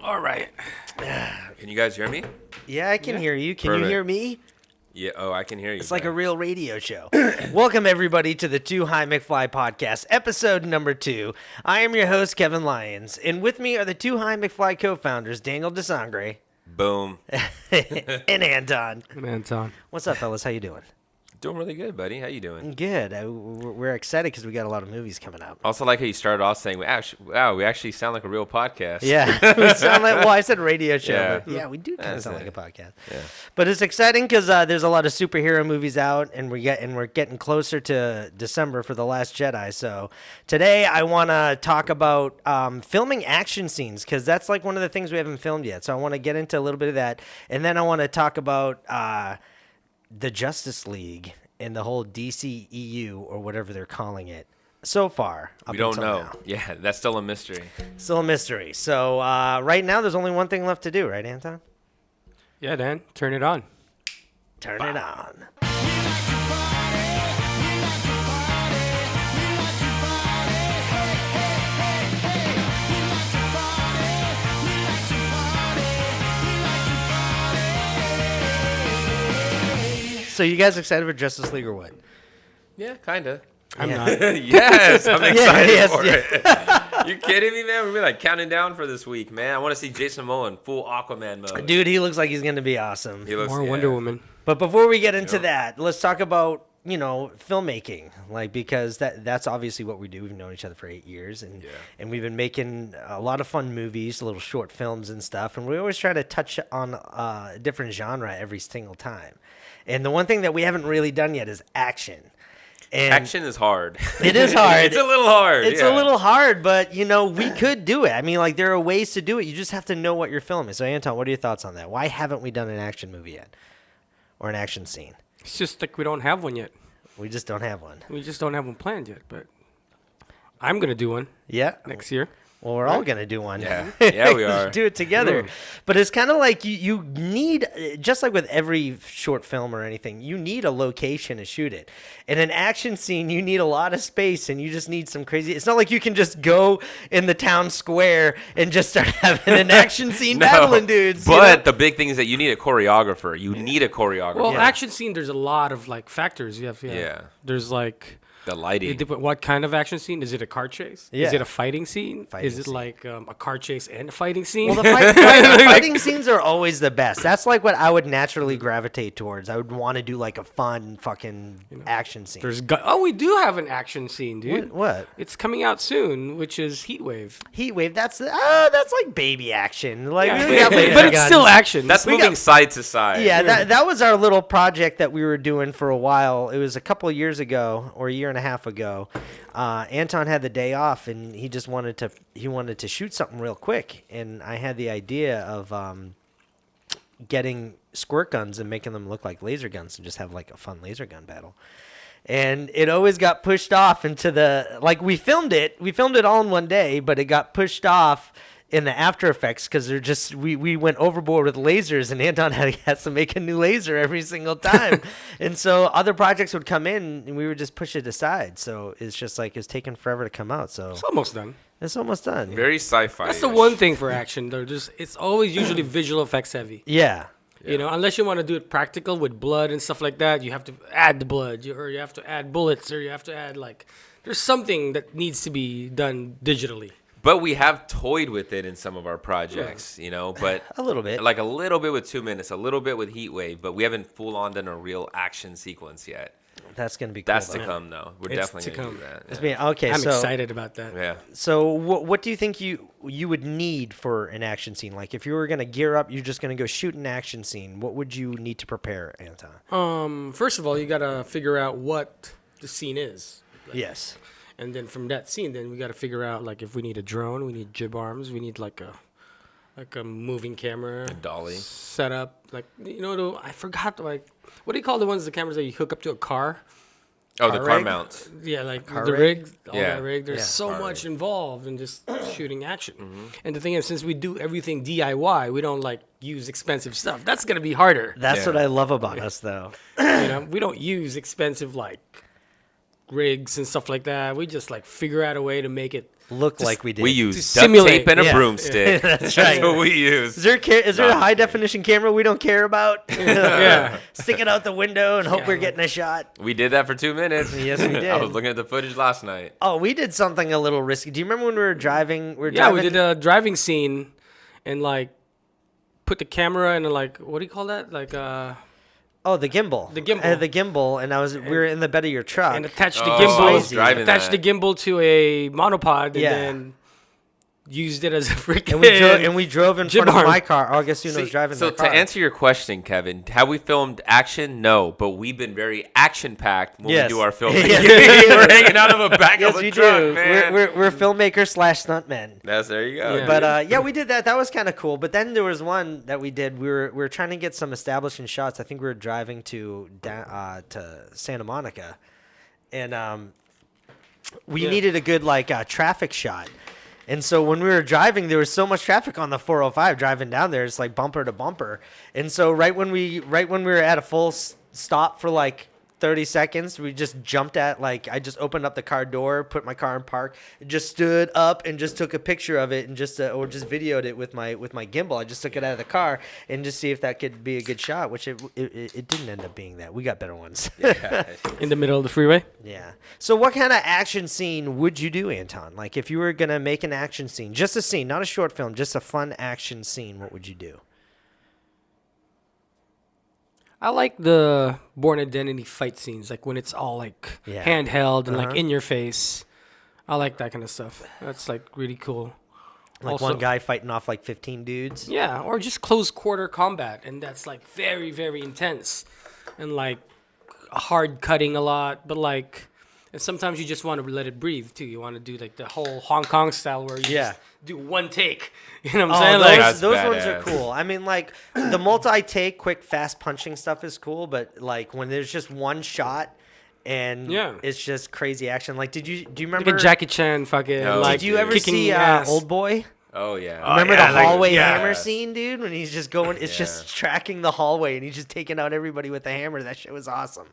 All right. Can you guys hear me? Yeah, I can hear you. Can Perfect. you hear me? Yeah. Oh, I can hear you. It's like a real radio show. Welcome, everybody, to the Too High McFly podcast, episode number 2. I am your host, Kevin Lyons, and with me are the Too High McFly co-founders, Daniel Sangre Boom. and Anton. I'm Anton. What's up, fellas? How you doing? Doing really good, buddy. How you doing? Good. We're excited because we got a lot of movies coming up. Also, like how you started off saying, "Wow, we actually sound like a real podcast." Yeah, we sound like, well, I said radio show. Yeah. But yeah, we do kind of That's sound it. like a podcast. Yeah. But it's exciting because there's a lot of superhero movies out, and we're getting closer to December for The Last Jedi. So today I want to talk about filming action scenes because that's like one of the things we haven't filmed yet. So I want to get into a little bit of that, and then I want to talk about the Justice League and the whole DCEU or whatever they're calling it. So far, up We don't until know. now. Yeah, that's still a mystery. Still a mystery. So right now, there's only one thing left to do, right, Anton? Yeah, Dan, turn it on. Turn it on. So you guys excited for Justice League or what? Yeah, kinda. I'm Yeah. not. Yes, I'm excited yes, for yeah. it. You kidding me, man? We've been like counting down for this week, man. I want to see Jason Momoa in full Aquaman mode. Dude, he looks like he's going to be awesome. He looks, More yeah. Wonder Woman. But before we get into Yep. that, let's talk about, filmmaking. Like, because that's obviously what we do. We've known each other for 8 years, and Yeah. and we've been making a lot of fun movies, little short films and stuff, and we always try to touch on a different genre every single time. And the one thing that we haven't really done yet is action. And Action is hard. It is hard. It's a little hard. It's yeah. a little hard, but, we could do it. I mean, like, there are ways to do it. You just have to know what you're filming. So, Anton, what are your thoughts on that? Why haven't we done an action movie yet? Or an action scene? It's just like we don't have one yet. We just don't have one. We just don't have one planned yet, but I'm going to do one Yeah? next year. Well, we're all going to do one. Yeah. Yeah, we are. Do it together. But it's kind of like you need, just like with every short film or anything, you need a location to shoot it. In an action scene, you need a lot of space, and you just need some crazy. It's not like you can just go in the town square and just start having an action scene battling dudes. But the big thing is that you need a choreographer. You need a choreographer. Well, Yeah. action scene, there's a lot of like factors. Yeah. There's like, the lighting. what kind of action scene? Is it a car chase? Yeah. Is it a fighting scene? Fighting Is it scene. like a car chase and a fighting scene? Well, the fighting scenes are always the best. That's like what I would naturally gravitate towards. I would want to do like a fun fucking action scene. we do have an action scene, dude. What? It's coming out soon, which is Heat Wave. Heat Wave, that's like baby action. Like, we got but laser it's guns. still action. That's moving side to side. Yeah, that was our little project that we were doing for a while. It was a couple of years ago, or a year and a half ago. Anton had the day off, and he just wanted to shoot something real quick. And I had the idea of getting squirt guns and making them look like laser guns, and just have like a fun laser gun battle. And it always got pushed off into we filmed it all in one day, but it got pushed off in the After Effects because we went overboard with lasers, and Anton has to make a new laser every single time. And so other projects would come in, and we would just push it aside. So it's just like it's taking forever to come out. So It's almost done. it's almost done. Very sci-fi. That's the one thing for action. It's always usually visual effects heavy. Yeah. Unless you want to do it practical with blood and stuff like that, you have to add the blood, or you have to add bullets, or you have to add there's something that needs to be done digitally. But we have toyed with it in some of our projects, but A little bit. like a little bit with 2 minutes, a little bit with Heat Wave, but we haven't full on done a real action sequence yet. That's gonna be cool. That's to though. come, though. We're It's definitely to going to come. do that. It's Yeah. being- okay, I'm so excited about that. Yeah. So what do you think you would need for an action scene? Like if you were gonna gear up, you're just gonna go shoot an action scene. What would you need to prepare, Anton? First of all, you got to figure out what the scene is. Yes. And then from that scene, then we got to figure out if we need a drone, we need jib arms, we need like a moving camera, A dolly. set up. I forgot what do you call the cameras that you hook up to a car? Oh, the car rig? mounts. Yeah, like Car the rig? rig, all Yeah. that rig. There's Yeah. so Car much rig. involved in just shooting action. And the thing is, since we do everything DIY, we don't use expensive stuff. That's gonna be harder. That's Yeah. what I love about us, though. We don't use expensive rigs and stuff like that. We just figure out a way to make it look like we did. We To use duct simulate. tape and a Yeah. broomstick. That's That's right. what we use. Is there a high definition camera we don't care about? Yeah. Stick it out the window and hope Yeah. we're getting a shot. We did that for 2 minutes. Yes, we did. I was looking at the footage last night. Oh, we did something a little risky. Do you remember when we were driving? We driving. did a driving scene, and like put the camera in a, like, what do you call that? Like Oh, the gimbal. The gimbal. I had the gimbal, and we were in the bed of your truck. and attached the Oh, gimbal. I was driving Attached that. the gimbal to a monopod, and Yeah. then used it as a freaking. And we drove in front of Jib my car. Augustino was See, driving so the car. to answer your question, Kevin, have we filmed action? No, but we've been very action-packed when Yes. we do our filming. Yes. We're hanging out of a back yes, of a we truck, do. man. We're filmmakers / stuntmen. There you go. Yeah. But yeah, we did that. That was kind of cool. But then there was one that we did. We were trying to get some establishing shots. I think we were driving to Santa Monica, and we Yeah. needed a good traffic shot. And so when we were driving, there was so much traffic on the 405 driving down there. It's like bumper to bumper. And so right when we were at a full stop for like 30 seconds, we just jumped at I just opened up the car door, put my car in park, just stood up and just took a picture of it and just videoed it with my gimbal. I just took it out of the car and just see if that could be a good shot, which it didn't end up being that. We got better ones. in the middle of the freeway. Yeah. So what kind of action scene would you do, Anton? Like if you were going to make an action scene, just a scene, not a short film, just a fun action scene, what would you do? I like the Born Identity fight scenes, like when it's all like Yeah. handheld and like Uh-huh. in your face. I like that kind of stuff. That's like really cool. Like Also- one guy fighting off like 15 dudes? Yeah, or just close quarter combat, and that's like very, very intense, and like hard cutting a lot. But like, and sometimes you just want to let it breathe too. You want to do like the whole Hong Kong style where you Yeah. just do one take. You know what I'm Oh, saying? those, Like, That's those ones are badass. cool. I mean, like the multi-take, quick, fast punching stuff is cool, but like when there's just one shot and Yeah. it's just crazy action. Like, do you like remember? a Jackie Chan fucking. No. like, did you ever kicking see ass. Old Boy? Oh, yeah. Remember yeah, the like- hallway yeah. hammer scene, dude? When he's just going, it's just tracking the hallway and he's just taking out everybody with the hammer. That shit was awesome.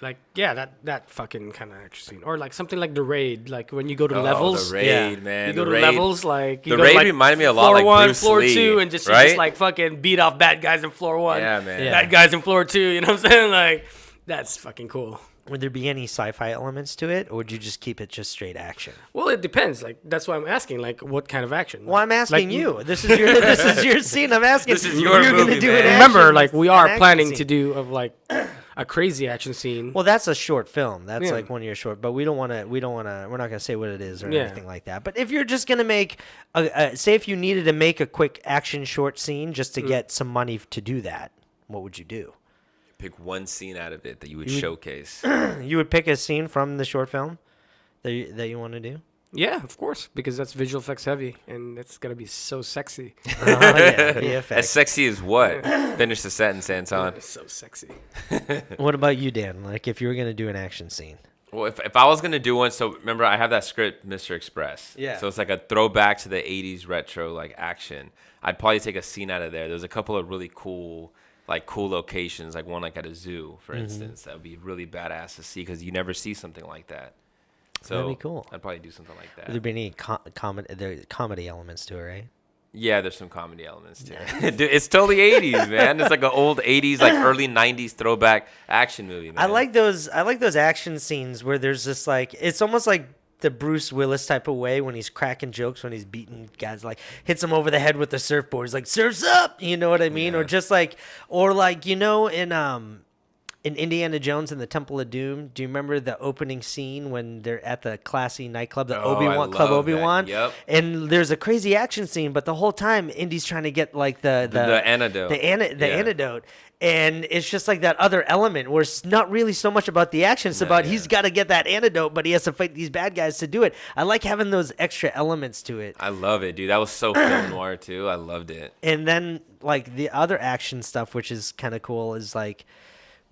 Like, yeah, that fucking kind of action scene, or like something like the raid, like when you go to Oh, levels. the raid, Yeah. man. You go the to raid. levels, like you The go to, raid like, reminded me a lot floor like one, Bruce floor Lee, two, and just you right? just like fucking beat off bad guys in floor one. Yeah, man. Yeah. Bad guys in floor two. You know what I'm saying? Like, that's fucking cool. Would there be any sci-fi elements to it, or would you just keep it just straight action? Well, it depends. Like, that's why I'm asking. Like, what kind of action? Well, I'm asking Like, you. This is your scene. I'm asking. This is your you're gonna movie, do man. an Remember, action- like we an are action planning scene. to do of like a crazy action scene. Well, that's a short film. That's Yeah. like one of your short. But we don't want to. We're not gonna say what it is or Yeah. anything like that. But if you're just gonna make, say, if you needed to make a quick action short scene just to get some money to do that, what would you do? Pick one scene out of it that you would showcase. You would pick a scene from the short film that you want to do. Yeah, of course, because that's visual effects heavy, and it's gonna be so sexy. Oh yeah, As VFX. sexy as what? Finish the sentence, Anton. It's so sexy. What about you, Dan? Like, if you were gonna do an action scene. Well, if I was going to do one, so remember I have that script, Mr. Express. Yeah. So it's like a throwback to the 80s retro like action. I'd probably take a scene out of there. There's a couple of really cool locations, like one like at a zoo, for instance. That would be really badass to see because you never see something like that. So That'd be cool. I'd probably do something like Would there that. be any comedy elements to it, right? Yeah, there's some comedy elements to it. Dude, it's totally 80s, man. It's like an old 80s, like early 90s throwback action movie, man. I like those action scenes where there's this it's almost like the Bruce Willis type of way when he's cracking jokes when he's beating guys, like hits them over the head with the surfboard. He's like, "Surf's up," you know what I mean? Yeah. Or just in Indiana Jones and the Temple of Doom, do you remember the opening scene when they're at the classy nightclub, the Oh, I Obi-Wan Club love that. Obi-Wan? Yep. And there's a crazy action scene, but the whole time Indy's trying to get like the antidote. the Yeah. antidote. And it's just like that other element where it's not really so much about the action. It's about he's got to get that antidote, but he has to fight these bad guys to do it. I like having those extra elements to it. I love it, dude. That was so film noir, too. I loved it. And then like the other action stuff, which is kind of cool, is like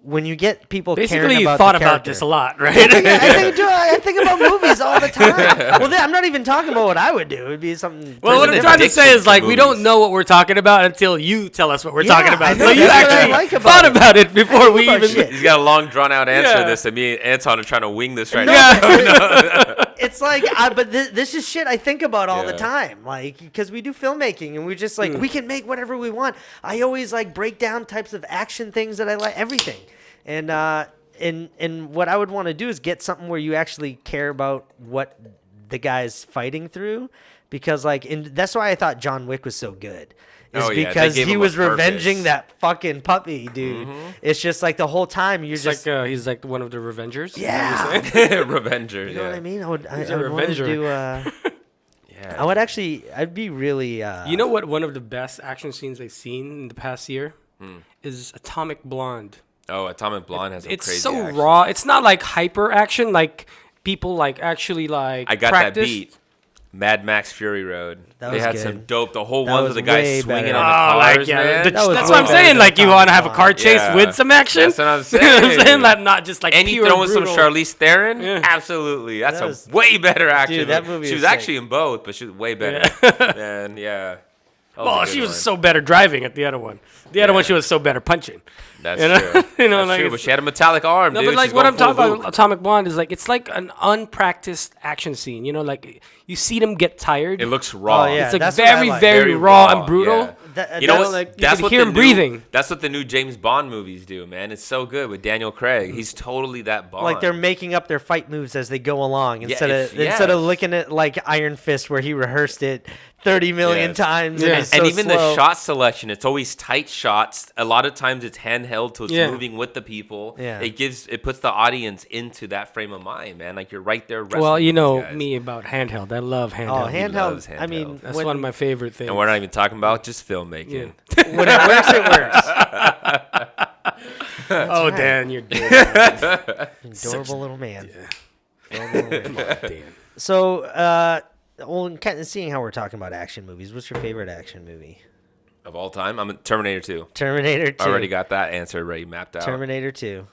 when you get people Basically, caring you about thought the about character. this a lot, right? I think about movies all the time. Well, I'm not even talking about what I would do. It would be something. Well, what There's I'm an trying to addiction say is to like we don't movies. know what we're talking about until you tell us what we're Yeah, talking I about. know, So you that's what I actually like about thought it. about it before we about even. shit. He's got a long, drawn-out answer Yeah. to this, and me and Anton are trying to wing this right No, now. It's like, but this is shit I think about all the Yeah. time. Like, because we do filmmaking and we just like, we can make whatever we want. I always like break down types of action things that I like, everything. And what I would want to do is get something where you actually care about what the guy's fighting through. Because like, that's why I thought John Wick was so good. Is because they gave he him was a purpose. revenging that fucking puppy, dude. It's just like the whole time you're It's just like he's like one of the Revengers. yeah. Revenger. You know what I mean? I would He's a want to revenger. do. Yeah. I would actually. I'd be really. You know what? One of the best action scenes I've seen in the past year is Atomic Blonde. Oh, Atomic Blonde has some It's crazy so action. raw. It's not like hyper action, like people like actually like. I got practice. that beat. Mad Max Fury Road. That They was had good. some dope. The whole That ones was of the guys way swinging better. on the cars, man. That was That's way what I'm better saying. than Like you Atomic want to have a Blonde. car chase Yeah. with some action. That's what I'm You know what I'm saying. saying? Like not just like And you pure throw in some brutal. Charlize Theron? Yeah. Absolutely. That's That a was- way better action. Dude, that movie She was was sick. actually in both, but she was way better. And yeah. That was a Well, good she was one. so better driving at the other one. The other one, she was so better punching. That's you know? true. You know, That's like true, it's- but she had a metallic arm, No, dude. but like She's what going I'm talking full about, Luke. Atomic Blonde is like it's like an unpracticed action scene. You know, like you see them get tired. It looks raw. Oh, yeah. It's like that's what I very, like. very raw and brutal. yeah. That- You know that's what? like, you that's can what hear the him new- breathing. That's what the new James Bond movies do, man. It's so good with Daniel Craig. He's totally that Bond. Like they're making up their fight moves as they go along instead of yes. looking at like Iron Fist where he rehearsed it 30 million Yes. times Yeah. and, it's And so even slow. the shot selection, it's always tight shots. A lot of times it's handheld, so it's Yeah. moving with the people. Yeah. It puts the audience into that frame of mind, man. Like you're right there. wrestling Well, you with know these guys. me about handheld. I love handheld. Oh, handheld. loves I mean, handheld. That's when, one of my favorite things. And we're not even talking about just filmmaking. Yeah. when it works, it works. Oh, right. Dan, you're dead. Adorable little man. Come on, Dan. So, well, kind of seeing how we're talking about action movies, what's your favorite action movie? Of all time, I'm a Terminator 2. Terminator 2. I already got that answer already mapped out. Terminator 2.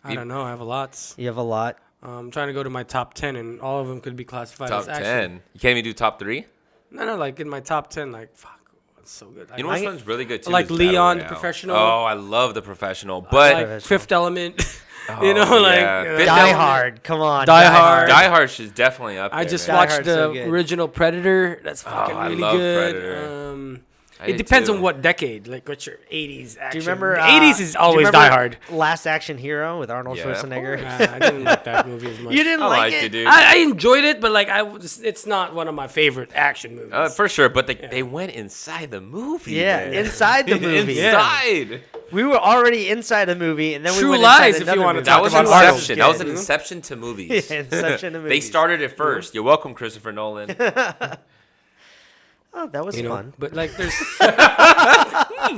I don't know. I have a lot. You have a lot. I'm trying to go to my top 10, and all of them could be classified Top as action. 10. You can't even do top 3? No, like in my top 10, like, fuck, it's so good. You know which one's really good too? like is Battle Leon, Royale. Professional. Oh, I love the Professional. But like Fifth Element. Oh, you know, like yeah. Fifth Die Element- Hard. Come on. Die Hard. Die Hard is definitely up there. I just man. watched Hard's the so good. original Predator. That's fucking I really love good. Predator. I It did depends too. on what decade. Like, what's your 80s action? Do you remember? The 80s is always Die Hard. Last Action Hero with Arnold Yeah, of Schwarzenegger. course. I didn't like that movie as much. You didn't I like liked it? it, dude. I enjoyed it, but like it's not one of my favorite action movies. For sure, but they went inside the movie. Yeah, man. inside the movie. Inside. We were already inside a movie, and then we True went Lies, inside if you another wanna movie. That was Talk about Inception. That was an good. Inception to movies. Yeah, Inception to They movies. started it first. You're welcome, Christopher Nolan. Oh, that was You know, fun. but like there's.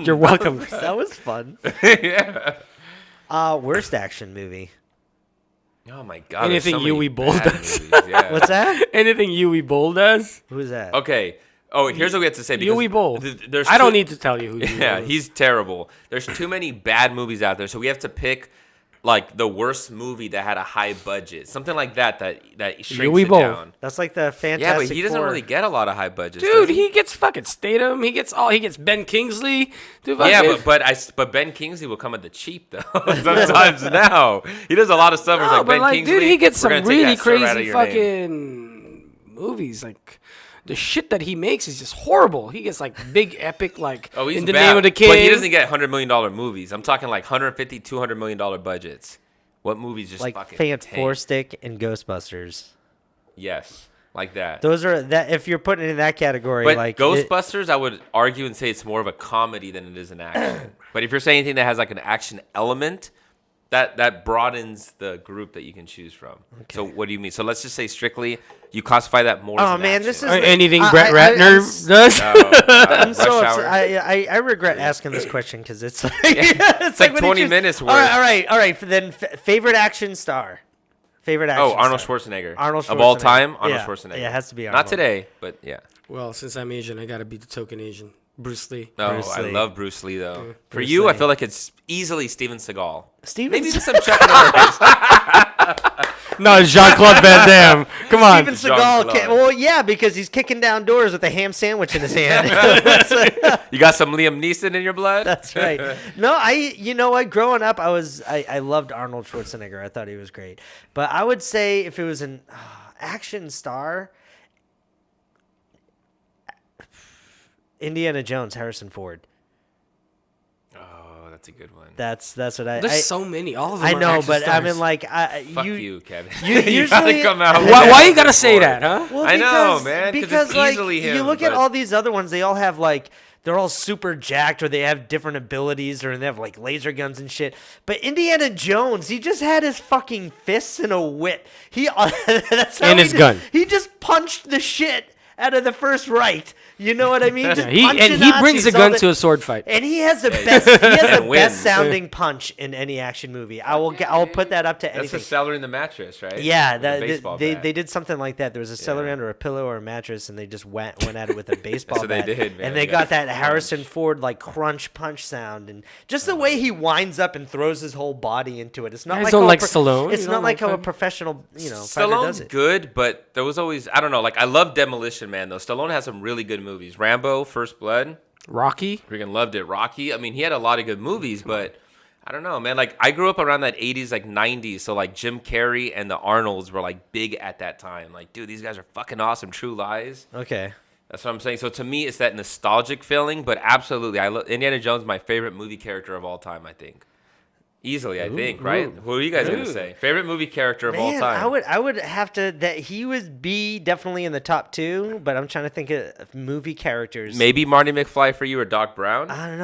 You're welcome. That was fun. Yeah. Worst action movie. Oh my God. Anything there's so many Yui Bold bad does. movies, yeah. What's that? Anything Yui Bowl does. Who's that? Okay. Oh, here's what we have to say. because Yui Bowl. There's I don't two- need to tell you who. Yui Yeah, Bowl is. he's terrible. There's too many bad movies out there, so we have to pick like the worst movie that had a high budget, something like that shrinks Yui it Bowl. down. That's like the Fantastic Yeah, but he doesn't Four. really get a lot of high budgets. Dude, does he gets fucking Statham. He gets Ben Kingsley. Dude, Yeah, fucking- but Ben Kingsley will come at the cheap though. Sometimes now he does a lot of stuff. where it's No, like but Ben like, Kingsley. dude, he gets we're some gonna take really that sir out of crazy your name. fucking movies. Like the shit that he makes is just horrible. He gets like big epic like Oh, he's in the bad. name of the king. But he doesn't get $100 million movies. I'm talking like $150, $200 million budgets. What movies just like fucking Fan tank? Four Stick and Ghostbusters. Yes, like that. Those are that. If you're putting it in that category, But like Ghostbusters, I would argue and say it's more of a comedy than it is an action. But if you're saying anything that has like an action element, that broadens the group that you can choose from. So what do you mean? So let's just say strictly, you classify that more. as Oh an man, action. this is Or anything Brett I'm Ratner s- does. I'm Rush so Hour. upset. I regret asking this question because it's like It's like when 20 you minutes All right, worth. all right. Then favorite action star. Favorite action. Oh, Arnold star. Schwarzenegger. Arnold Of all Schwarzenegger. time, Arnold Yeah. Schwarzenegger. Yeah, it has to be Not Arnold. today, but yeah. Well, since I'm Asian, I gotta be the token Asian. Bruce Lee. No, Bruce I Lee. love Bruce Lee though. For Bruce you, I Lee. feel like it's easily Steven Seagal. Steven Maybe Se- just some Chuck Norris. No, it's Jean-Claude Van Damme. Come on. Steven Jean-Claude. Seagal. Well, yeah, because he's kicking down doors with a ham sandwich in his hand. You got some Liam Neeson in your blood? That's right. No, you know what? Growing up, I loved Arnold Schwarzenegger. I thought he was great. But I would say if it was action star. Indiana Jones, Harrison Ford. Oh, that's a good one. That's what I. There's so many. All of them. I are know, action but stars. I mean, like, Fuck you, Kevin. You You gotta usually come out. with Why you Harrison gotta say Ford. that, huh? Well, I know, man, 'cause Because it's like easily you him, look at but- all these other ones, they all have like they're all super jacked, or they have different abilities, or they have like laser guns and shit. But Indiana Jones, he just had his fucking fists and a whip. That's how And he his just, gun. He just punched the shit out of the First Reich. You know what I mean? Just He punching brings Nazis a all gun the- to a sword fight. And he has the best. He has the And best wins. sounding punch in any action movie. I'll put that up to That's anything. the celery in the mattress, right? Yeah, With the that baseball they bat. did something like that. There was a celery under a pillow or a mattress, and they just went at it with a baseball what they bat. did, man. And they They got got that crunch. Harrison Ford like crunch punch sound, and just the way he winds up and throws his whole body into it. It's not You guys like don't how a like Stallone? It's You not don't like like how a him? professional fighter does Stallone's it. good, but there was always I don't know. Like I love Demolition Man though. Stallone has some really good movies. Rambo, First Blood, Rocky. freaking loved it. Rocky. I mean, he had a lot of good movies, but I don't know, man. Like I grew up around that '80s, like '90s. So like Jim Carrey and the Arnolds were like big at that time. Like, dude, these guys are fucking awesome. True Lies. Okay. That's what I'm saying. So to me, it's that nostalgic feeling. But absolutely, I love Indiana Jones. My favorite movie character of all time. I think. Easily, I think, right? Who are you guys gonna say? Favorite movie character of all Man, time? I would have to that he would be definitely in the top 2, but I'm trying to think of movie characters. Maybe Marty McFly for you or Doc Brown. I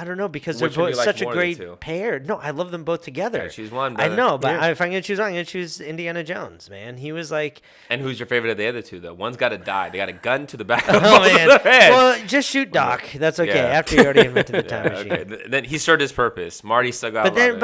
don't know because Which they're one do both you like such a more of the great two? pair. No, I love them both together. Gotta choose one, I brother. know, but Yeah. if I'm gonna choose one, I'm gonna choose Indiana Jones. Man, he was like, And who's your favorite of the other two, though? One's got to die. They got a gun to the back of oh both man, of their head. well, just shoot Doc. That's okay. Yeah. After you already invented the time machine. Okay. Then he served his purpose. Marty still got But a then, lot of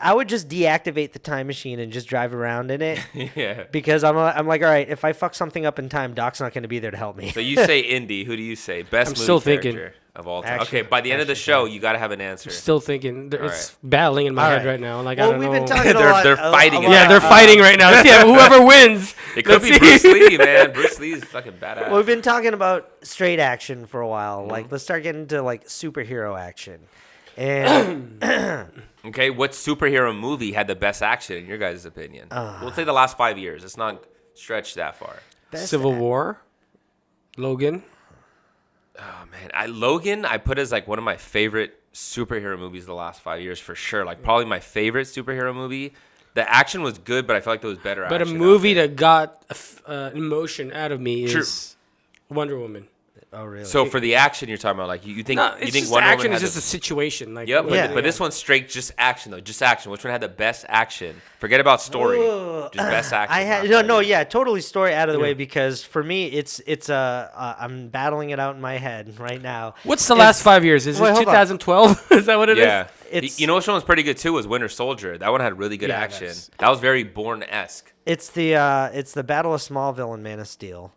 I would just deactivate the time machine and just drive around in it yeah. because I'm like, all right, if I fuck something up in time, Doc's not gonna be there to help me. So you say Indy. Who do you say? Best I'm movie still thinking. character of all time. Action- Okay, by the end of the action show, film. you got to have an answer. Still thinking. It's right. battling in my All head right. right now. Like Well, I don't we've know. been talking They're- a lot. they're fighting a it. lot- Yeah, they're fighting right now. Yeah, whoever wins. It could be let's Bruce see. Lee, man. Bruce Lee is fucking badass. Well, we've been talking about straight action for a while. Mm-hmm. Like, let's start getting into like superhero action. And Okay, what superhero movie had the best action in your guys' opinion? We'll say the last 5 years. Let's not stretch that far. best Civil act- War. Logan. Oh man, Logan I put as like one of my favorite superhero movies the last 5 years for sure. Like probably my favorite superhero movie. The action was good, but I felt like there was better But a action. movie out there. that got emotion out of me True. is Wonder Woman. Oh, really? So for the action you're talking about, like you think No, you it's think just Wonder action Woman is had just a situation. Like Yep, Yeah. but this one's straight just action though, just action. Which one had the best action? Forget about story, Ugh. just best action. I had no, yeah, totally story out of the way because for me, it's I'm battling it out in my head right now. What's the last 5 years? Is Wait, it hold on. 2012? Is that what it is? Yeah, It's- you know which one was pretty good too was Winter Soldier. That one had really good Yeah, action. that's- That was very Bourne-esque. It's the Battle of Smallville and Man of Steel,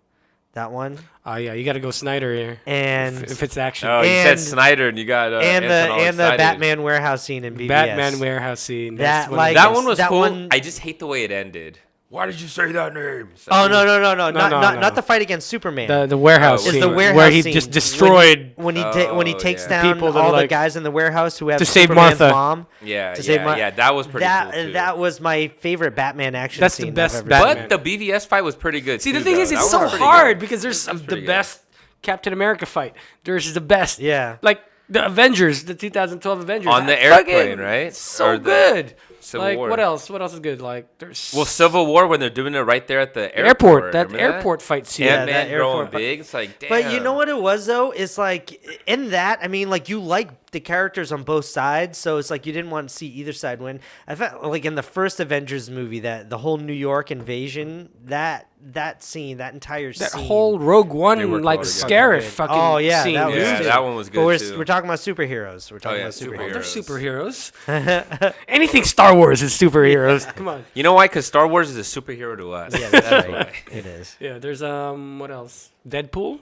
that one, Oh yeah, you got to go Snyder here. and If it's action. Oh, you said And- Snyder, and you got and Anton all the excited. Batman warehouse scene in BVS. Batman warehouse scene. That's That, one of like- the That best. one was That cool. one- I just hate the way it ended. Why did you say that name? Oh no, no, not no. the fight against Superman. the warehouse It's scene the warehouse where he scene just destroyed. when he takes yeah. down People that all are the like- guys in the warehouse who have To save Superman's Martha. mom. Yeah, To save yeah, that was pretty cool too. That was my favorite Batman action That's the scene. best I've ever Batman. seen. But the BVS fight was pretty good. See, the too, thing though. is, That it's one so was pretty hard good. because there's That's the pretty good. best Captain America fight. There's the best. Yeah. Like the Avengers, the 2012 Avengers. On the That airplane, fucking- right? So Or the good. Civil Like War. what else? What else is good? Like there's Well, Civil War when they're doing it right there at the airport. That Remember airport fight scene. Yeah, Ant-Man that growing airport fight. big. It's like, damn. But you know what it was though? It's like in that, I mean, like you like the characters on both sides, so it's like you didn't want to see either side win. I felt like in the first Avengers movie that the whole New York invasion, that scene, that entire That scene. wole Rogue They One, worked like well together. scariff Good. fucking Oh, yeah, scene. that was Yeah, good. that one was But good we're, too. we're talking about superheroes. We're talking yeah, about superheroes. They're superheroes. Anything Star Wars is superheroes. Come on. You know why? Because Star Wars is a superhero to us. Yeah, that's That's right. why. It is. Yeah, there's what else? Deadpool.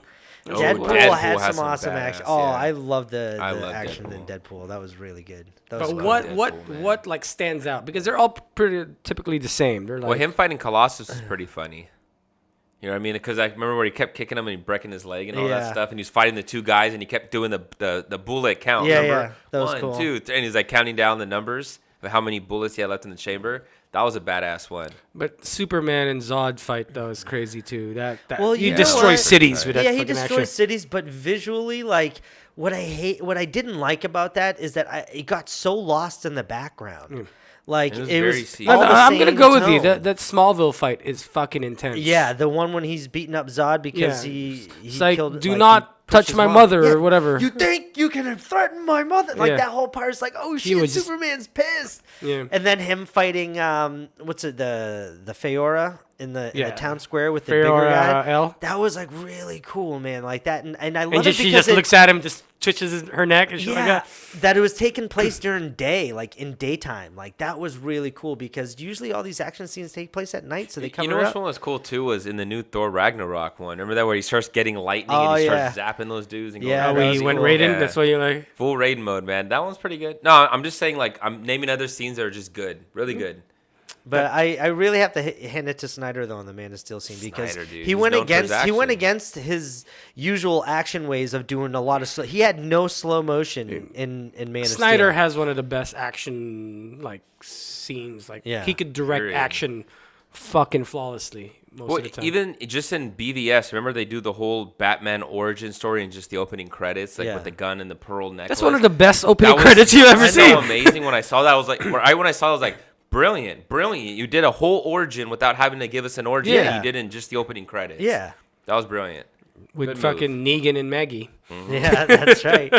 Oh, Deadpool had has some awesome badass, action. Oh, yeah. I love the I love action in Deadpool. That was really good. That But was what Deadpool, man. what like stands out? Because they're all pretty typically the same. They're like Well, him fighting Colossus is pretty funny. You know what I mean? Because I remember where he kept kicking him and he breaking his leg and all Yeah. that stuff, and he was fighting the two guys and he kept doing the bullet count. Yeah, remember? yeah. That was 1, cool. 2, 3, and he's like counting down the numbers of how many bullets he had left in the chamber. That was a badass one. But Superman and Zod fight though is crazy too. That Well, you you know destroy what? cities with that Yeah, he fucking destroys action. cities, but visually, like what I didn't like about that is that it got so lost in the background. Like It was it very was. CGI. all the I'm gonna same go with you. tone. That Smallville fight is fucking intense. Yeah, the one when he's beating up Zod because Yeah. he It's like, killed. do like, not he pushed touch his my mom. mother Yeah, or whatever. You think you can threaten my mother? Like Yeah. that whole part is like, oh shit, was just- Superman's pissed. Yeah. And then him fighting, what's it, the Feora in the town square with the bigger Feora guy. L. That was like really cool, man. Like that, and I love And it she because just looks at him, just twitches her neck and shit like yeah, that. that it was taking place during day, like in daytime. Like that was really cool because usually all these action scenes take place at night, so they cover You know it which up. one was cool too was in the new Thor Ragnarok one. Remember that where he starts getting lightning Oh, and he yeah. starts zapping those dudes and Yeah, going that We was went cool. Raiden. Yeah. That's why you're like. full raid mode, man. That one's pretty good. No, I'm just saying like I'm naming other scenes that are just good, really good. But I really have to hand it to Snyder though on the Man of Steel scene because Snyder, dude. he He's went known for his against action. his usual action ways of doing a lot of he had no slow motion in Man of Steel. Snyder has one of the best action like scenes. Like Yeah. he could direct Period. action fucking flawlessly most Well, of the time. even just in BVS, remember they do the whole Batman origin story and just the opening credits, like Yeah. with the gun and the pearl necklace. That's one of the best opening That was credits you've ever so seen. amazing. When I saw that, I was like, when I saw it, I was like, brilliant. You did a whole origin without having to give us an origin. Yeah. You did in just the opening credits. Yeah. That was brilliant. With Good fucking Negan and Maggie. Yeah, that's right.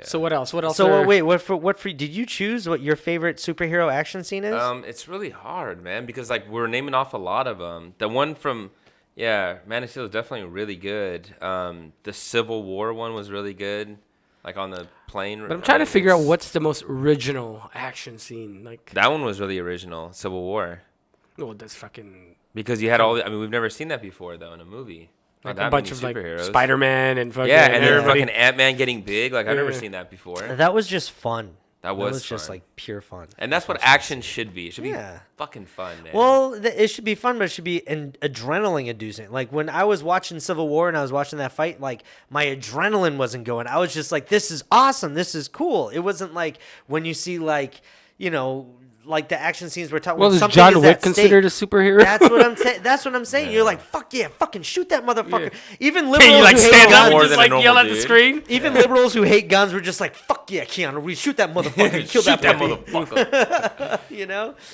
So what else? What else? So are- wait, what for did you choose what your favorite superhero action scene is? It's really hard, man, because like we're naming off a lot of them. The one from, Man of Steel is definitely really good. The Civil War one was really good, like on the plane. But I'm trying to figure out what's the most original action scene. Like, That one was really original, Civil War, oh, that's fucking because you had all. I mean, we've never seen that before though in a movie. like Not a that bunch many of like superheroes. Spider-Man and fucking Yeah, and then everybody. fucking Ant-Man getting big. Like I've never Yeah. seen that before. that was just fun. That was just fun. like pure fun. And that's what action should be. It should be Yeah. fucking fun, man. Well, it should be fun, but it should be an adrenaline inducing. Like when I was watching Civil War and I was watching that fight, like my adrenaline wasn't going. I was just like, this is awesome. This is cool. It wasn't like when you see like, like the action scenes we're talking well, when is something John is Wick at considered a stake. superhero? That's what I'm saying. That's what I'm saying. You're like, fuck yeah, fucking shoot that motherfucker. Yeah. Even liberals Can you like who stand hate up guns, and More just than a like normal yell at the dude. screen? even liberals who hate guns were just like, fuck yeah, Keanu Reeves, shoot that motherfucker, kill that Shoot that puppy. motherfucker.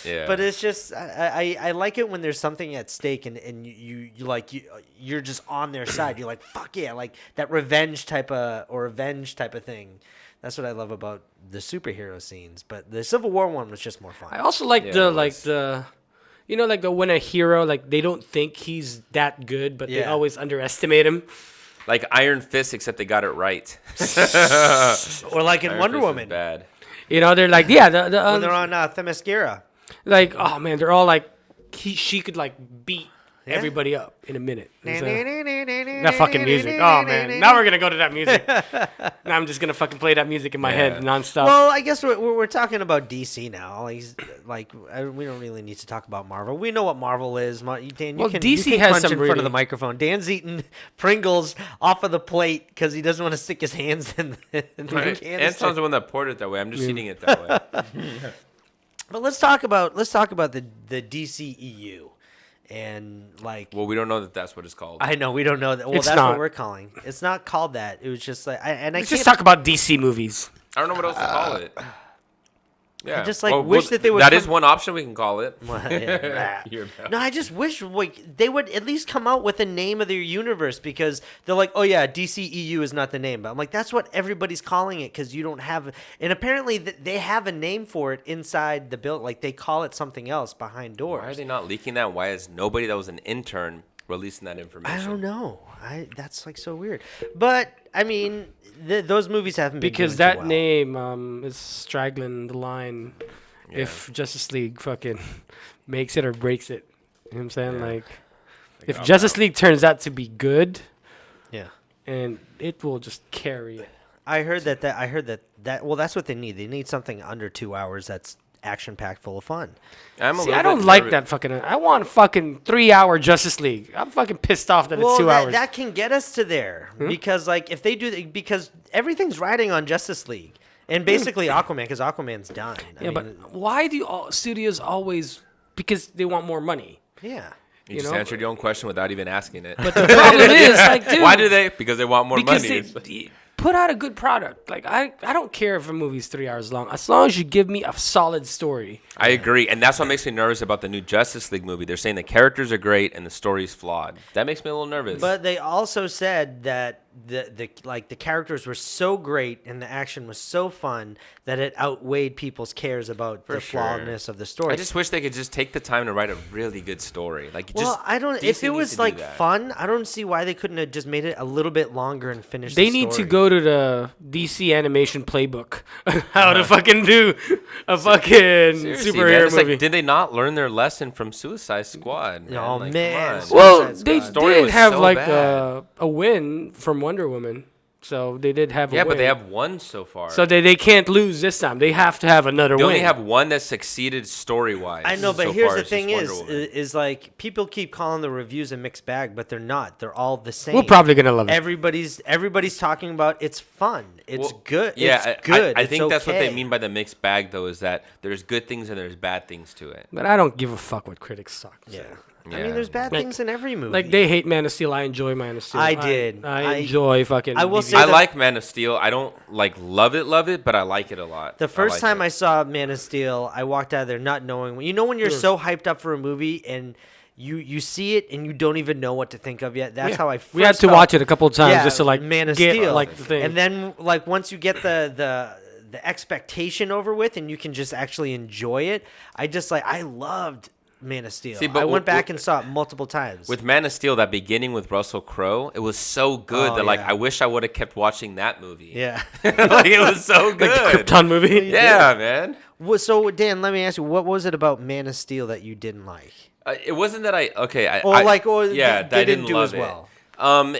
Yeah. But it's just I like it when there's something at stake and you're just on their side. You're like, fuck yeah, like that revenge type of thing. That's what I love about the superhero scenes. But the Civil War one was just more fun. I also like Yeah, the it like was. the, like the when a hero like they don't think he's that good, but they Yeah. always underestimate him. Like Iron Fist, except they got it right. Or like in Iron Wonder Fist is Woman bad. They're like the when they're on Themyscira. like oh man, they're all like she could like beat everybody up in a minute. And so- that fucking music. Oh man, now we're gonna go to that music. Now I'm just gonna fucking play that music in my head Yeah. nonstop. Well, I guess we're talking about DC now. We don't really need to talk about Marvel. We know what Marvel is. Dan, Well, you DC can has crunch some in front of really- the microphone. Dan's eating Pringles off of the plate because he doesn't want to stick his hands in the Right. canister. Anton's the one that poured it that way. I'm just eating it that way. But let's talk about the DCEU and like. Well, we don't know that that's what it's called. I know we don't know that. Well, It's that's not. what we're calling. It's not called that. It was just like I Let's can't just talk about DC movies. I don't know what else to call it. Yeah. just, like, wish that they would That come- is one option we can call it. Yeah. You're bad. No, I just wish they would at least come out with a name of their universe because they're like, oh yeah, DCEU is not the name. But I'm like, that's what everybody's calling it because you don't have. And apparently they have a name for it inside the build. Like they call it something else behind doors. Why are they not leaking that? Why is nobody that was an intern releasing that information? I don't know. That's like so weird. But I mean, those movies haven't been Because doing that too well. name is straggling the line. If Justice League fucking makes it or breaks it, you know what I'm saying? Yeah. Like, if Justice League turns out to be good, Yeah. and it will just carry it. I heard that. Well, that's what they need. They need something under 2 hours that's action packed, full of fun. See, I don't like that fucking. I want fucking 3 hour Justice League. I'm fucking pissed off that it's 2 hours. That can get us to there because like if they do because everything's riding on Justice League. And basically Aquaman, because Aquaman's done. But why do studios always? Because they want more money. Yeah. You just answered your own question without even asking it. But the problem is, like, dude, why do they? Because they want more money. Put out a good product. Like, I don't care if a movie's 3 hours long, as long as you give me a solid story. I agree, and that's what makes me nervous about the new Justice League movie. They're saying the characters are great and the story's flawed. That makes me a little nervous. But they also said that the characters were so great and the action was so fun that it outweighed people's cares about the flawedness of the story. I just wish they could just take the time to write a really good story. I don't. If it was like fun, I don't see why they couldn't have just made it a little bit longer and finished. They need to go to the DC animation playbook how to fucking do a fucking superhero movie. Did they not learn their lesson from Suicide Squad? Man? Oh man! Well, they did have like a win from Wonder Woman. So they did have a win. Yeah, but they have one so far. So they can't lose this time. They have to have another win. They only have one that succeeded story-wise. I know, but here's the thing is like people keep calling the reviews a mixed bag, but they're not. They're all the same. We're probably going to love it. Everybody's talking about it's fun. It's good. Yeah, it's good. I think that's what they mean by the mixed bag, though, is that there's good things and there's bad things to it. But I don't give a fuck what critics talk. Yeah. I mean, there's bad things in every movie. Like, they hate Man of Steel. I enjoy Man of Steel. I did. I enjoy fucking... I will say I like Man of Steel. I don't, love it, but I like it a lot. The first time I saw Man of Steel, I walked out of there not knowing... You know when you're so hyped up for a movie and you see it and you don't even know what to think of yet? That's how I first We had to watch it a couple of times just to, Man of Steel. Like, the thing. And then, once you get the expectation over with and you can just actually enjoy it, I loved... Man of Steel. I went back and saw it multiple times. With Man of Steel, that beginning with Russell Crowe, it was so good that I wish I would have kept watching that movie. Yeah. It was so good. Like the Krypton movie? Yeah, man. So, Dan, let me ask you, what was it about Man of Steel that you didn't like? It wasn't that I they didn't do as well.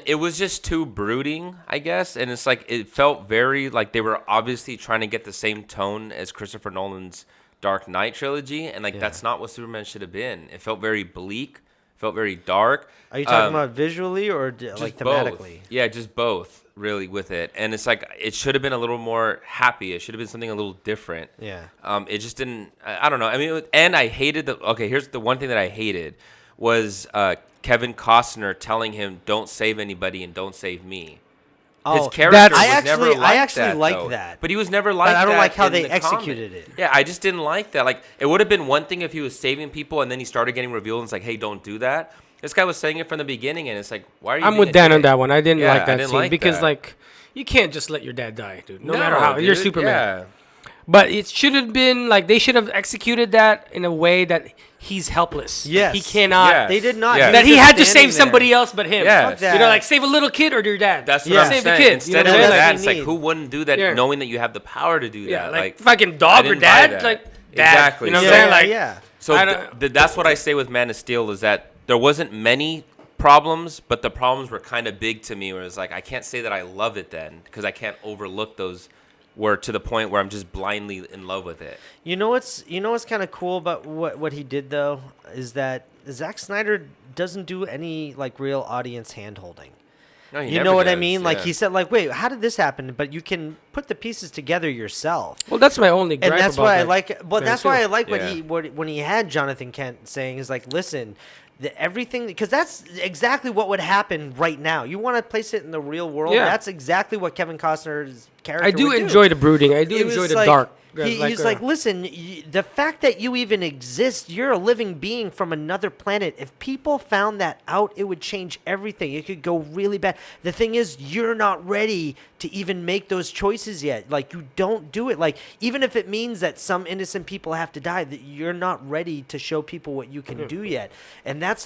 It was just too brooding, I guess, and it's like it felt very like they were obviously trying to get the same tone as Christopher Nolan's Dark Knight trilogy, and that's not what Superman should have been. It felt very bleak, felt very dark. Are you talking about visually or like thematically? Both. Yeah, just both, really, with it. And it's like it should have been a little more happy. It should have been something a little different. Yeah. It just didn't. I don't know. I mean, and I hated the. Okay, here's the one thing that I hated was Kevin Costner telling him, "Don't save anybody and don't save me." His character was never like that. I actually like that. But he was never like that. But I don't like how they executed it. Yeah, I just didn't like that. Like, it would have been one thing if he was saving people and then he started getting revealed and it's like, hey, don't do that. This guy was saying it from the beginning and it's like, why are you I'm with Dan on that one. I didn't like that scene because, that. You can't just let your dad die, dude. No matter how. You're Superman. Yeah. But it should have been, they should have executed that in a way that he's helpless. Yes. He cannot. Yes. They did not. Yes. That he had to save somebody else but him. Yes. Save a little kid or your dad. That's what I'm save saying. the kid. Instead of that, it's like, who wouldn't do that knowing that you have the power to do that? Like fucking dog or dad. Dad. Exactly. You know what I'm saying? So that's what I say with Man of Steel is that there wasn't many problems, but the problems were kind of big to me where it's like, I can't say that I love it then because I can't overlook those were to the point where I'm just blindly in love with it. You know what's kind of cool about what he did though is that Zack Snyder doesn't do any real audience hand holding. No, you know what I mean? Like he said, wait, how did this happen? But you can put the pieces together yourself. Well, that's my only gripe. And that's about why I like. But that's why I like Yeah. when he had Jonathan Kent saying is like, listen. Everything, because that's exactly what would happen right now. You want to place it in the real world. Yeah. That's exactly what Kevin Costner's character. I do enjoy the brooding. I do enjoy the dark. He's like, listen, the fact that you even exist, you're a living being from another planet. If people found that out, it would change everything. It could go really bad. The thing is, you're not ready to even make those choices yet. You don't do it. Even if it means that some innocent people have to die, that you're not ready to show people what you can do yet. And that's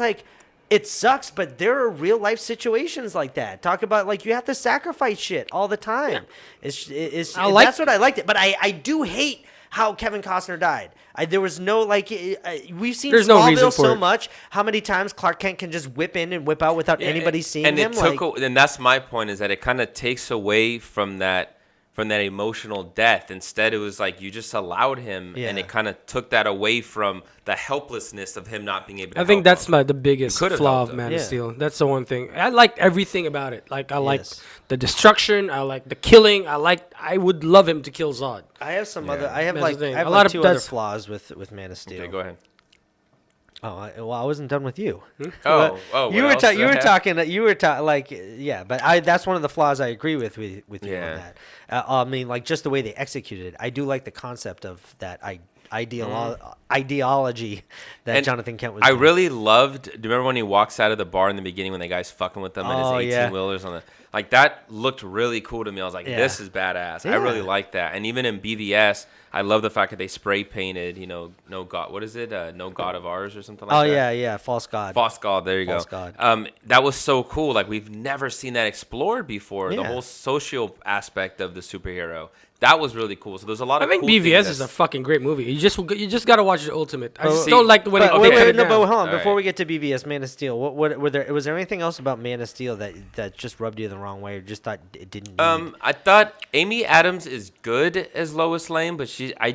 it sucks, but there are real life situations like that. Talk about you have to sacrifice shit all the time. Yeah. That's what I liked it, but I do hate how Kevin Costner died. There was no we've seen Smallville so much. How many times Clark Kent can just whip in and whip out without anybody seeing him? And that's my point is that it kind of takes away from that from that emotional death. Instead, it was like you just allowed him, and it kind of took that away from the helplessness of him not being able to I think help that's him. the biggest could've flaw helped of him. Man Yeah. of Steel. That's the one thing. I like everything about it. Like, I like Yes. the destruction. I like the killing. I would love him to kill Zod. I have some other. I have That's like the thing. I have A like lot of two other that's- flaws with Man of Steel. Okay, go ahead. Well, I wasn't done with you. Oh, You what were else? you were talking like yeah, but that's one of the flaws I agree with you on Yeah. that. I mean, like just the way they executed it. I do like the concept of that ideology that And Jonathan Kent was. I doing. really loved. Do you remember when he walks out of the bar in the beginning when the guy's fucking with them Oh, and his yeah. 18-wheelers on the like that looked really cool to me. I was like, Yeah. this is badass. I really Yeah. like that. And even in BVS, I love the fact that they spray painted. No God. What is it? No God of ours or something like Oh that. yeah, False God. False God, there you False go. God. That was so cool. Like we've never seen that explored before. The Yeah. whole social aspect of the superhero. That was really cool. So there's a lot I of think cool BVS things is a that's- fucking great movie. You just gotta watch the Ultimate. I just see- don't like the way But, they wait, cut wait, it no, down. but hold on. All Before right. we get to BVS, Man of Steel, what was there anything else about Man of Steel that just rubbed you the wrong way, or just thought it didn't? Need? I thought Amy Adams is good as Lois Lane, but I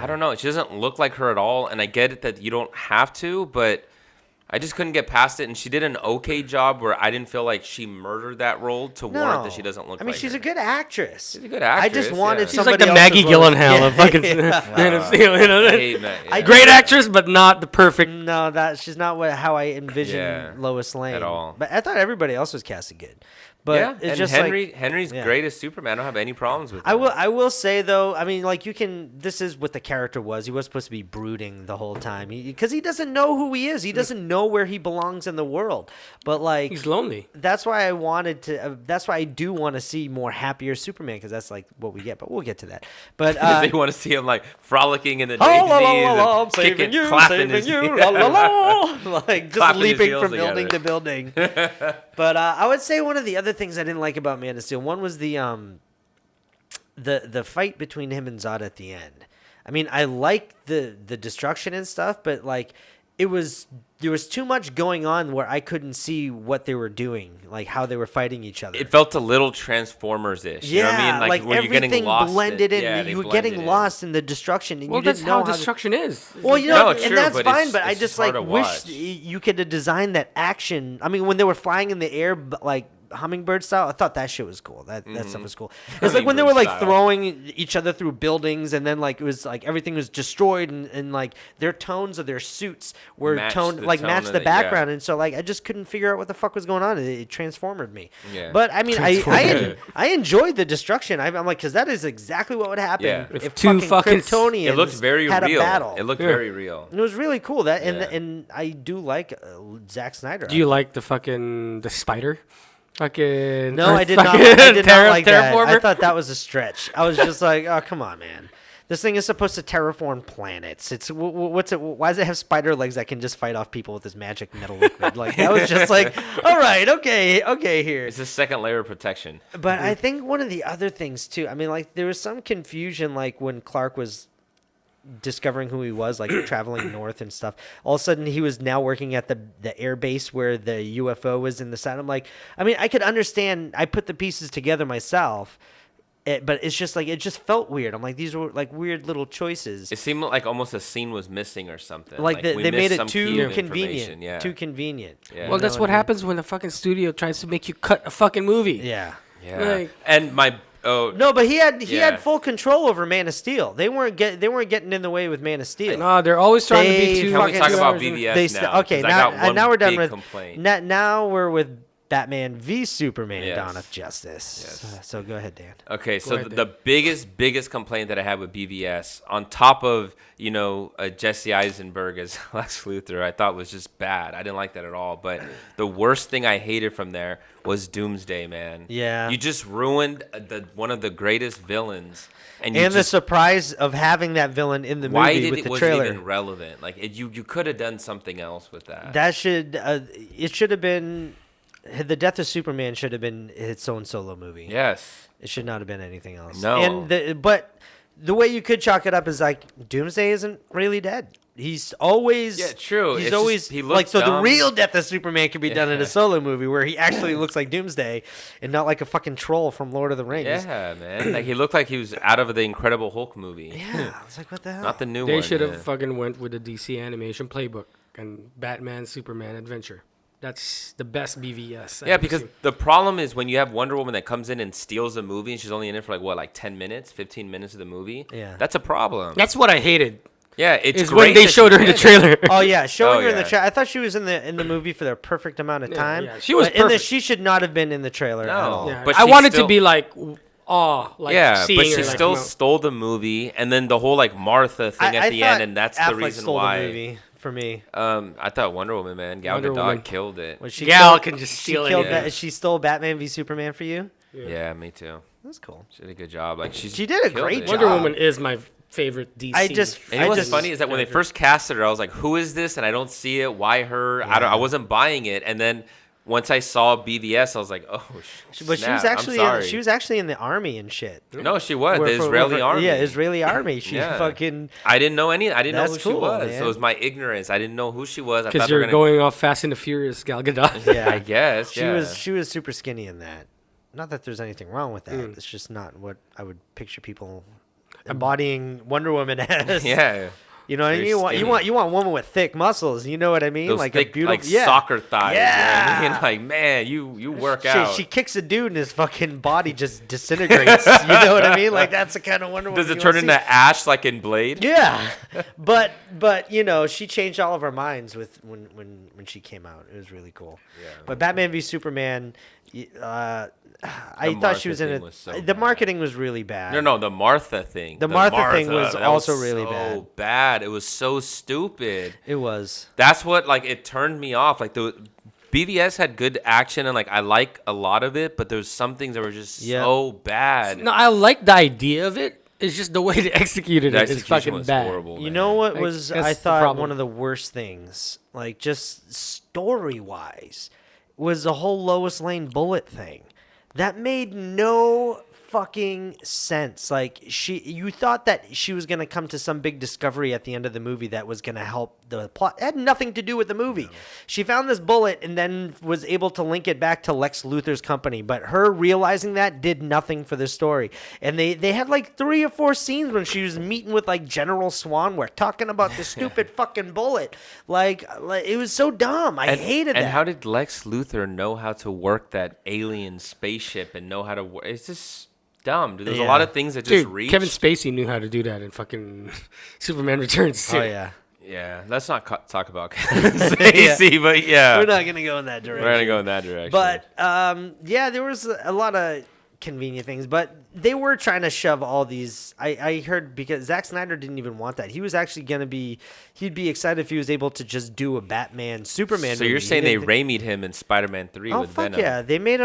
don't know. She doesn't look like her at all. And I get it that you don't have to, but I just couldn't get past it. And she did an okay job where I didn't feel like she murdered that role to warrant that she doesn't look like I mean, she's her. a good actress. She's a good I actress, just wanted yeah. She's like somebody the else Maggie as well. Gyllenhaal of fucking Man of Steel. You know, I hate that, yeah. great actress, but not the perfect. No, she's not how I envisioned Yeah, Lois Lane at all. But I thought everybody else was casted good. But Yeah, it's and just Henry's yeah. great as Superman. I don't have any problems with I that. will will say though, I mean, like this is what the character was. He was supposed to be brooding the whole time because he doesn't know who he is. He doesn't know where he belongs in the world. But like He's lonely. that's why I wanted to. That's why I do want to see more happier Superman because that's like what we get. But we'll get to that. But they want to see him like frolicking in the oh, daisies la, la, la, la, I'm and saving kicking, you, clapping saving his you, la, la, la. Like just Clapping his leaping heels from building to together. building. But I would say one of the other things I didn't like about Man of Steel, one was the fight between him and Zod at the end. I mean, I liked the destruction and stuff, but like there was too much going on where I couldn't see what they were doing, like how they were fighting each other. It felt a little Transformers-ish. You know what I mean? like when you're everything getting lost blended in. Yeah, you were getting lost in the destruction, and Well, you that's didn't know how destruction is. Well, you No, know, true, and that's but fine. it's- But I it's just hard like to wish watch. you could have designed that action. I mean, when they were flying in the air, like hummingbird style, I thought that shit was cool. That stuff was cool. It's like when they were like Hummingbird style. throwing each other through buildings, and then like it was like everything was destroyed, and like their tones of their suits were Matched toned the like tone matched of the it, yeah. background, and so like I just couldn't figure out what the fuck was going on. It transformed me. Yeah. But I mean, Transformed. I enjoyed the destruction. I'm like, because that is exactly what would happen Yeah. if two fucking Kryptonians It looked very had real. a battle. It looked Yeah. very real. And it was really cool that, Yeah. and I do like Zack Snyder. Do you like the spider? Fucking No, I did not. fucking I did not like that. terraformer? I thought that was a stretch. I was just like, oh, come on, man. This thing is supposed to terraform planets. It's what's it? Why does it have spider legs that can just fight off people with this magic metal liquid? Like that was just like, all right, okay, here. It's a second layer of protection. But I think one of the other things too. I mean, like there was some confusion, like when Clark was discovering who he was, like traveling north and stuff. All of a sudden, he was now working at the air base where the UFO was in the sun. I'm like, I mean, I could understand. I put the pieces together myself, but it's just like it just felt weird. I'm like, these were like weird little choices. It seemed like almost a scene was missing or something. Like we they missed made it some too key convenient. information, Yeah. Too convenient. Yeah. Well, that's what happens when the fucking studio tries to make you cut a fucking movie. Yeah. Yeah. Like- And No, but he had Yeah. full control over Man of Steel. They weren't getting in the way with Man of Steel. No, they're always trying to They be too. Can we talk fucking- about hours and- BVS now? Okay, 'Cause I got one now we're done big with complaint. Now we're with Batman v Superman: Yes. Dawn of Justice. Yes. So go ahead, Dan. Okay, so ahead, the biggest complaint that I had with BVS, on top of Jesse Eisenberg as Lex Luthor, I thought was just bad. I didn't like that at all. But the worst thing I hated from there was Doomsday, man. Yeah. You just ruined one of the greatest villains, and The surprise of having that villain in the why movie did with it the wasn't trailer. even relevant? Like you could have done something else with that. That should it should have been the death of Superman should have been its own solo movie. Yes. It should not have been anything else. No. But the way you could chalk it up is like Doomsday isn't really dead. He's always true. He's It's always just, he like looks so. The dumb. real death of Superman could be done in a solo movie where he actually looks like Doomsday and not like a fucking troll from Lord of the Rings. Yeah, man. Like he looked like he was out of the Incredible Hulk movie. Yeah, I was like, what the hell? Not the new one. They should have fucking went with the DC animation playbook and Batman Superman adventure. That's the best BVS. I've Yeah, ever because seen. the problem is when you have Wonder Woman that comes in and steals the movie and she's only in it for like 10 minutes, 15 minutes of the movie. Yeah. That's a problem. That's what I hated. Yeah, it's Is great when they that showed her she's in the trailer. Oh yeah, showing her in the yeah. trailer. I thought she was in the movie for the perfect amount of time. yeah. She was but in perfect. she should not have been in the trailer at all. No. Yeah. But I she wanted still- to be like, like yeah, seeing but her, she like, still come out. stole the movie, and then the whole like Martha thing at the thought end, and that's Affleck the reason stole why. The movie for me. I thought Wonder Woman, man, Gal Wonder Gadot Woman. killed it. Was she Gal killed- can just she steal killed anything. She stole Batman v Superman for you. Yeah, me too. That's cool. She did a good job. Like she did a killed great it. job. Wonder Woman is my favorite DC. And what's funny is that when they first casted her, I was like, "Who is this?" And I don't see it. Why her? I wasn't buying it. And then once I saw BVS, I was like, "Oh, But she was actually in the army and shit. No, she was the For- Israeli for- army. Yeah, Israeli army. She Yeah. fucking. I didn't know any. I didn't know who That's she cool, was. man. So it was my ignorance. I didn't know who she was. I because thought they were you're gonna. going off Fast and the Furious, Gal Gadot. Yeah, I guess. She yeah. was super skinny in that. Not that there's anything wrong with that. It's just not what I would picture people embodying Wonder Woman as. Yeah. You know what I mean? Very You want a woman with thick muscles. You know what I mean? Those like thick, a beautiful, like soccer thighs. Yeah. Man. Like, man, you work out. She kicks a dude and his fucking body just disintegrates. You know what I mean? Like that's the kind of Wonder Woman. Does it you turn wanna into see. ash like in Blade? Yeah, but you know she changed all of our minds with when she came out. It was really cool. Yeah. But Batman v Superman, I thought Martha she was in thing it. was so The bad. marketing was really bad. No, the Martha thing. The Martha thing was that also really so bad. It was so stupid. It was. That's what like it turned me off. Like the BVS had good action and like I like a lot of it, but there's some things that were just so bad. No, I like the idea of it. It's just the way they executed The it is execution fucking was bad. horrible. You man. know what Like, was that's I the thought problem. one of the worst things, like just story wise, was the whole Lois Lane bullet thing. That made no fucking sense. Like you thought that she was gonna come to some big discovery at the end of the movie that was gonna help the plot. It had nothing to do with the movie. She found this bullet and then was able to link it back to Lex Luthor's company. But her realizing that did nothing for the story. And they had like 3 or 4 scenes when she was meeting with like General Swanwick talking about the stupid fucking bullet. Like it was so dumb. I hated that. And how did Lex Luthor know how to work that alien spaceship and know how to work? It's just dumb, dude. There's a lot of things that just Dude, reach. Kevin Spacey knew how to do that in fucking Superman Returns too. Oh yeah. Yeah, let's not talk about Kevin Spacey, but yeah. We're not gonna go in that direction. We're gonna go in that direction. But yeah, there was a lot of convenient things, but they were trying to shove all these. I heard because Zack Snyder didn't even want that. He was actually he'd be excited if he was able to just do a Batman Superman. So movie. you're He saying they didn't Raimi'd him in Spider-Man 3 Oh with fuck Venom? yeah! They made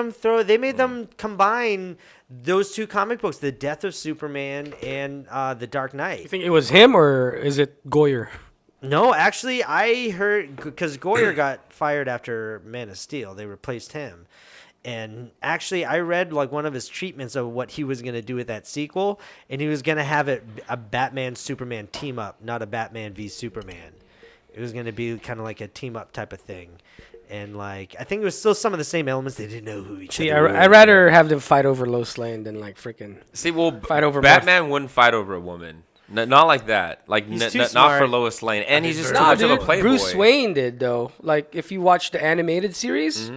them combine those 2 comic books, The Death of Superman and The Dark Knight. You think it was him or is it Goyer? No, actually, I heard because Goyer got fired after Man of Steel. They replaced him. And actually, I read like one of his treatments of what he was going to do with that sequel, and he was going to have it a Batman-Superman team-up, not a Batman v Superman. It was going to be kind of like a team-up type of thing. And like, I think it was still some of the same elements. They didn't know who each See, other were. I'd rather have them fight over Lois Lane than like freaking See, well, fight over Batman wouldn't fight over a woman. Not like that. Like He's too not smart. for Lois Lane, and he's just too No, much dude, of a playboy. Bruce Wayne did though. Like if you watch the animated series,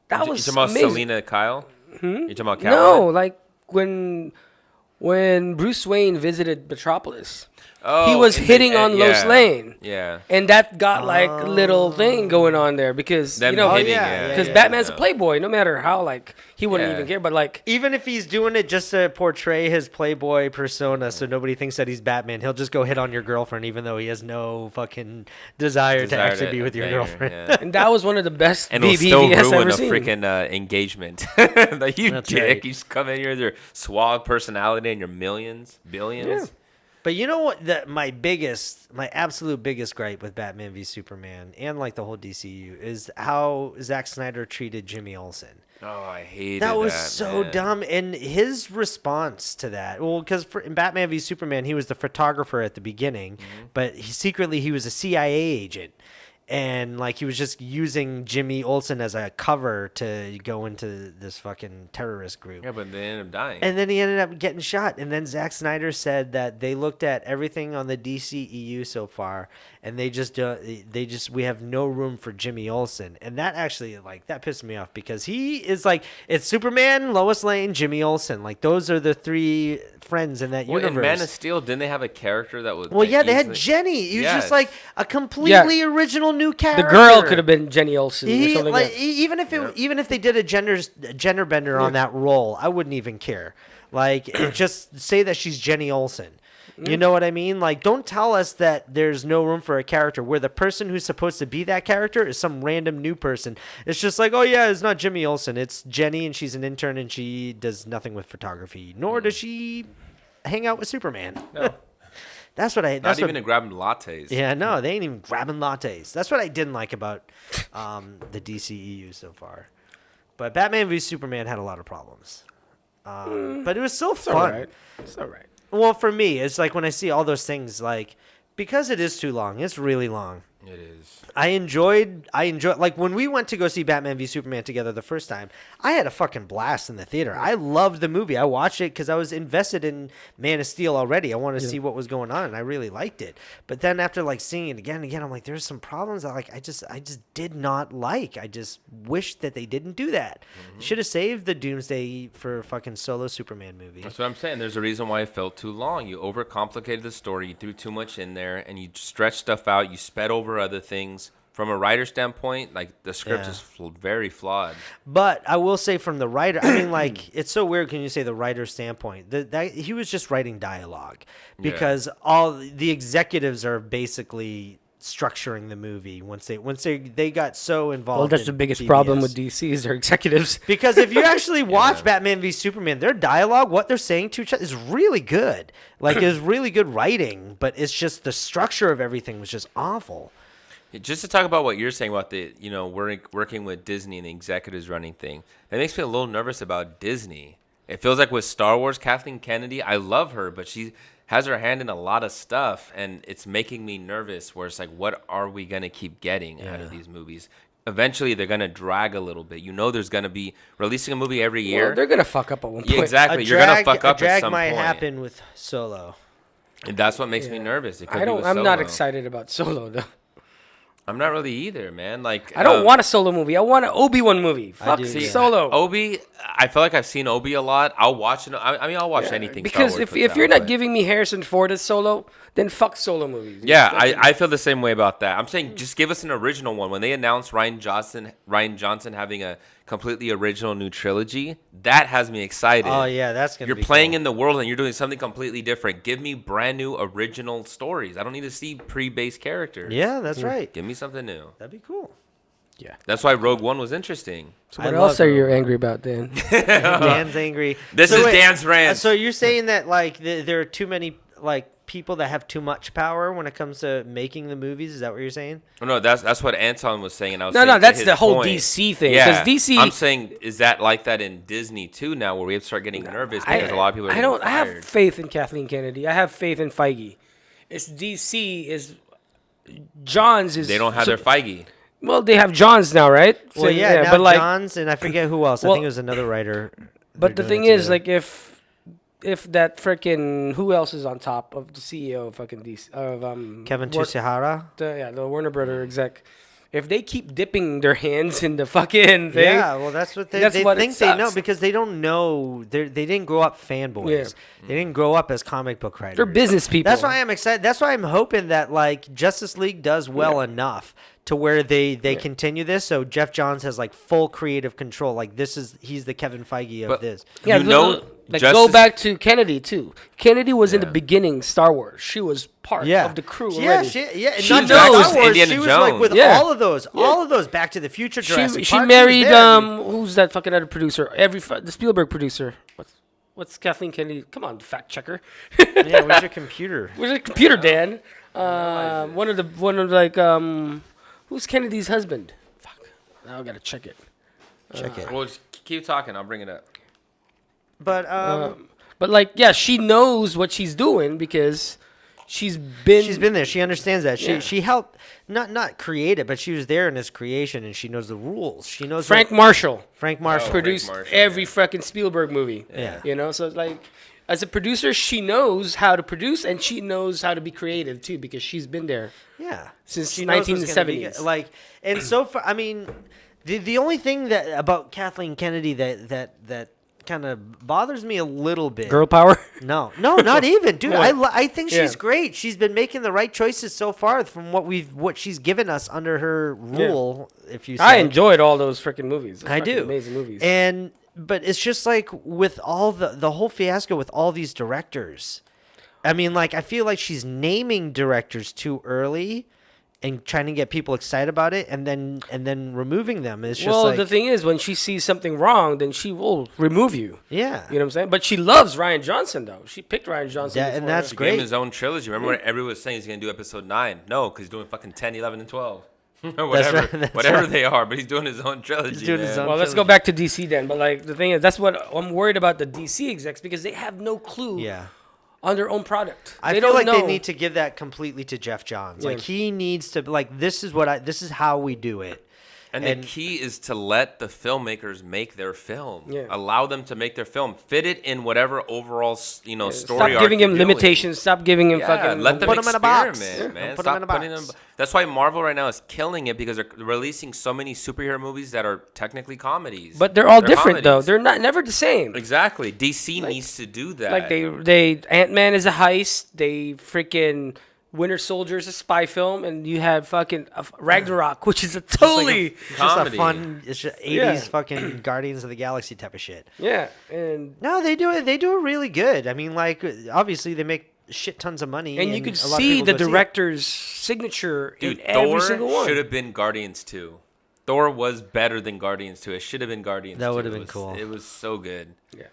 that You was talking about amazing. Selena Kyle? You talking about Catwoman? No, like when Bruce Wayne visited Metropolis, he was hitting on Lois Lane. Yeah. And that got like a little thing going on there because Them you know hitting, because yeah. Batman's a playboy. No matter how like he wouldn't Yeah. even care. But like Even if he's doing it just to portray his playboy persona so nobody thinks that he's Batman, he'll just go hit on your girlfriend even though he has no fucking desire to actually be with your bang her, girlfriend. yeah. and that was one of the best And it'll still BVS I've ruin ever a seen. freaking engagement. Like, you That's dick. right. You just come in here with your suave personality and your millions, billions. Yeah. But you know what? My absolute biggest gripe with Batman v Superman and like the whole DCU is how Zack Snyder treated Jimmy Olsen. Oh, I hated That that. was so man. dumb. And his response to that, well, because in Batman v Superman, he was the photographer at the beginning, but he was a CIA agent. And like he was just using Jimmy Olsen as a cover to go into this fucking terrorist group. Yeah, but they ended up dying. And then he ended up getting shot. And then Zack Snyder said that they looked at everything on the DCEU so far, and we have no room for Jimmy Olsen. And that actually, like, that pissed me off because he is like, it's Superman, Lois Lane, Jimmy Olsen. Like, those are the three friends in that universe. In Man of Steel, didn't they have a character that was? Well, like, yeah, they had easily- Jenny. He was Yes. just like a completely original new character. The girl could have been Jenny Olsen or something like that. Even if they did a gender bender on that role, I wouldn't even care. Like, just say that she's Jenny Olsen. You know what I mean? Like, don't tell us that there's no room for a character where the person who's supposed to be that character is some random new person. It's just like, oh yeah, it's not Jimmy Olsen. It's Jenny, and she's an intern, and she does nothing with photography. Nor does she hang out with Superman. No. That's what I. That's Not what, even to grab lattes. Yeah, no, they ain't even grabbing lattes. That's what I didn't like about the DCEU so far. But Batman v Superman had a lot of problems. But it was still fun. All right. It's all right. Well, for me, it's like when I see all those things, like, because it is too long, it's really long. It is. I enjoyed, like, when we went to go see Batman v Superman together the first time, I had a fucking blast in the theater. I loved the movie. I watched it because I was invested in Man of Steel already. I wanted to see what was going on, and I really liked it. But then after, like, seeing it again and again, I'm like, there's some problems I just did not like. I just wish that they didn't do that. Should have saved the Doomsday for a fucking solo Superman movie. That's what I'm saying. There's a reason why it felt too long. You overcomplicated the story. You threw too much in there, and you stretched stuff out. You sped over other things. From a writer standpoint, like, the script is very flawed. But I will say from the writer, I mean, like, it's so weird when you say the writer's standpoint. That he was just writing dialogue because all the executives are basically structuring the movie once they got so involved. Well, that's the biggest problem with DC is their executives. Because if you actually watch Batman v Superman, their dialogue, what they're saying to each other, is really good. Like, it's really good writing, but it's just the structure of everything was just awful. Just to talk about what you're saying about the, working with Disney and the executives running thing, that makes me a little nervous about Disney. It feels like with Star Wars, Kathleen Kennedy, I love her, but she has her hand in a lot of stuff, and it's making me nervous where it's like, what are we going to keep getting out of these movies? Eventually, they're going to drag a little bit. There's going to be releasing a movie every year. Well, they're going to fuck up at one point. Yeah, exactly. You're going to fuck up at some point. A drag might happen with Solo. And that's what makes me nervous. It could be with I'm not Solo. excited about Solo, though. I'm not really either, man. Like, I don't want a Solo movie. I want an Obi-Wan movie. Fuck do, yeah. Solo. Obi, I feel like I've seen Obi a lot. I'll watch it. I'll watch anything. Because Star Wars if puts you're out, not but- giving me Harrison Ford as Solo, then fuck Solo movies. Yeah, I feel the same way about that. I'm saying just give us an original one. When they announced Ryan Johnson having a completely original new trilogy, that has me excited. Oh yeah, that's gonna. You're be playing cool. in the world and you're doing something completely different. Give me brand new original stories. I don't need to see pre-based characters. Yeah, that's right. Give me something new. That'd be cool. Yeah. That's why Rogue One was interesting. So I what love else are you Rogue angry about, Dan? Dan's angry. This So is wait, Dan's rant. So you're saying that like there are too many like people that have too much power when it comes to making the movies? Is that what you're saying? Oh, no, that's what Anton was saying. And I was No, saying no, to that's his the whole point. DC thing. Yeah, Because DC, I'm saying, is that like that in Disney too now, where we have to start getting nervous because a lot of people are getting I fired? have faith in Kathleen Kennedy. I have faith in Feige. It's DC is Johns is. They don't have their Feige. Well, they have Johns now, right? So, Well, yeah, now but like, Johns and I forget who else. I Well, think it was another writer. but the they're thing doing it is, together. like, if that freaking who else is on top of the CEO of fucking DC of Kevin War- Tsujihara. the Warner Brother exec, if they keep dipping their hands in the fucking thing, Yeah, well, that's what they That's what it think they know sucks. because they don't know. They didn't grow up fanboys. Yeah. They didn't grow up as comic book writers. they're business people. That's why I'm excited. That's why I'm hoping that like Justice League does well enough to where they continue this. So Jeff Johns has like full creative control. Like he's the Kevin Feige of But- this. Yeah, You know, like Justice- go back to Kennedy too. Kennedy was in the Yeah. beginning Star Wars. She was part of the crew Yeah, already. and She not just knows Star Wars, Indiana she was like Jones. with Yeah. all of those Back to the Future. Jurassic She Park, was married there, dude. who's that fucking other producer? The Spielberg producer. What's Kathleen Kennedy? Come on, fact checker. Yeah, where's your computer? Where's your computer, Dan? One of like who's Kennedy's husband? Fuck. Now I gotta check it. Check it. Well, Keep talking. I'll bring it up. But like, yeah, she knows what she's doing because she's been there. She understands that. Yeah. She helped not create it, but she was there in its creation, and she knows the rules. She knows Frank Marshall Frank produced Marshall, every fucking Spielberg movie. Yeah. You know, so it's like, as a producer, she knows how to produce, and she knows how to be creative too because she's been there. Yeah, Since she knows what's gonna be 1970s. good. Like, and so far, I mean, the only thing that about Kathleen Kennedy that kind of bothers me a little bit. Girl power. No, not even, dude. What? I think Yeah. she's great. She's been making the right choices so far from what she's given us under her rule. If you, I say. enjoyed all those freaking movies. Those I fucking do. amazing movies. But it's just like with all the whole fiasco with all these directors. I mean, like, I feel like she's naming directors too early and trying to get people excited about it, and then removing them. It's just like, the thing is, when she sees something wrong, then she will remove you. yeah, You know what I'm saying? But she loves Rian Johnson, though. She picked Rian Johnson. Yeah, and before that's her. He gave him great. his own trilogy. Remember when everyone was saying he's going to do episode 9? No, because he's doing fucking 10, 11, and 12. Whatever, right, whatever right. they are, but he's doing his own trilogy. He's doing his man. own- Well, let's go back to DC then. But like the thing is, that's what I'm worried about the DC execs because they have no clue yeah. on their own product. I They feel don't like know. they need to give that completely to Jeff Johns. Yeah. Like, he needs to, like, this is how we do it. And the key is to let the filmmakers make their film. Yeah. Allow them to make their film. Fit it in whatever overall, story Stop arc giving you're him doing. limitations. Stop giving him Yeah, fucking. let them Put 'em in a box. experiment, Yeah, man. put 'em in a Stop putting box. them. That's why Marvel right now is killing it because they're releasing so many superhero movies that are technically comedies. But they're all different though. comedies. They're never the same. Exactly. DC needs to do that. Like they Ant-Man is a heist. They freaking Winter Soldier is a spy film, and you have fucking Ragnarok, which is a totally It's just a Comedy. fun, it's just 80s Yeah. fucking Guardians of the Galaxy type of shit. yeah. And No, they do it. They do it really good. I mean, like, obviously they make shit tons of money, you could a lot of see people the go it. director's signature Dude, in every Thor single one. should have been Guardians 2. Thor was better than Guardians 2. It should have been Guardians 2. That would have It been was- cool. It was so good. Yeah.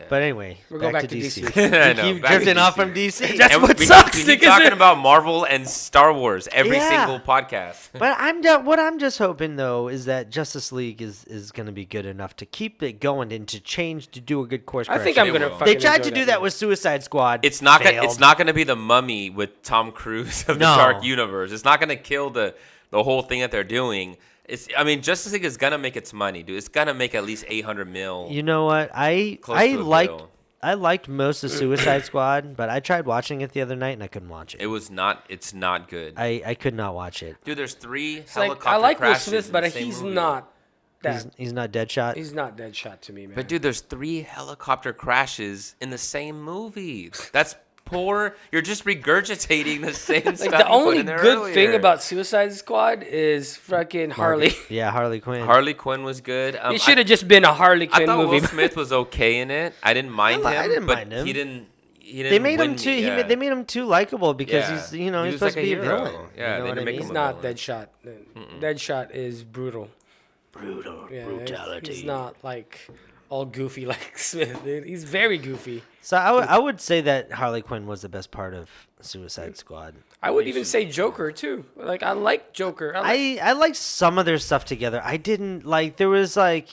But anyway, We'll go back to DC. DC. I We know, keep back to drifting off DC. from DC. That's And what we sucks, keep because talking it- about Marvel and Star Wars every Yeah. single podcast. But what I'm just hoping though is that Justice League is going to be good enough to keep it going and to change to do a good course I think correction. I'm gonna. will. Fucking They tried enjoy to do that movie. with Suicide Squad. It's not gonna. Failed. It's not gonna be the Mummy with Tom Cruise of the No. Dark Universe. It's not gonna kill the whole thing that they're doing. I mean, Justice League is gonna make its money, dude. It's gonna make at least 800 mil. You know what? Close I to a liked bill. I liked most of Suicide Squad, but I tried watching it the other night and I couldn't watch it. It was not. It's not good, I could not watch it. dude. There's 3 It's like, helicopter I like Will crashes Smith, in but the same he's movie. not that. He's not Deadshot. He's not Deadshot to me, man. But dude, there's 3 helicopter crashes in the same movie. That's poor. You're just regurgitating the same like stuff. the you put only in there good thing earlier. about Suicide Squad is fucking Harley. Yeah, Harley Quinn. Harley Quinn was good. It should have just been a Harley I Quinn thought movie. Will Smith was okay in it. I didn't mind him. I didn't but mind him. He didn't. They made win him too. me, yeah. They made him too likable because Yeah. he's He he's was supposed like to be a a hero. villain. Yeah, you know they what I didn't make mean? him He's a not villain. Deadshot. Deadshot is brutal. Brutal Yeah, brutality. He's not like all goofy like Smith. Dude. He's very goofy. So I would say that Harley Quinn was the best part of Suicide Squad. I would even say Joker too. Like I like Joker. I liked some of their stuff together. I didn't like. There was like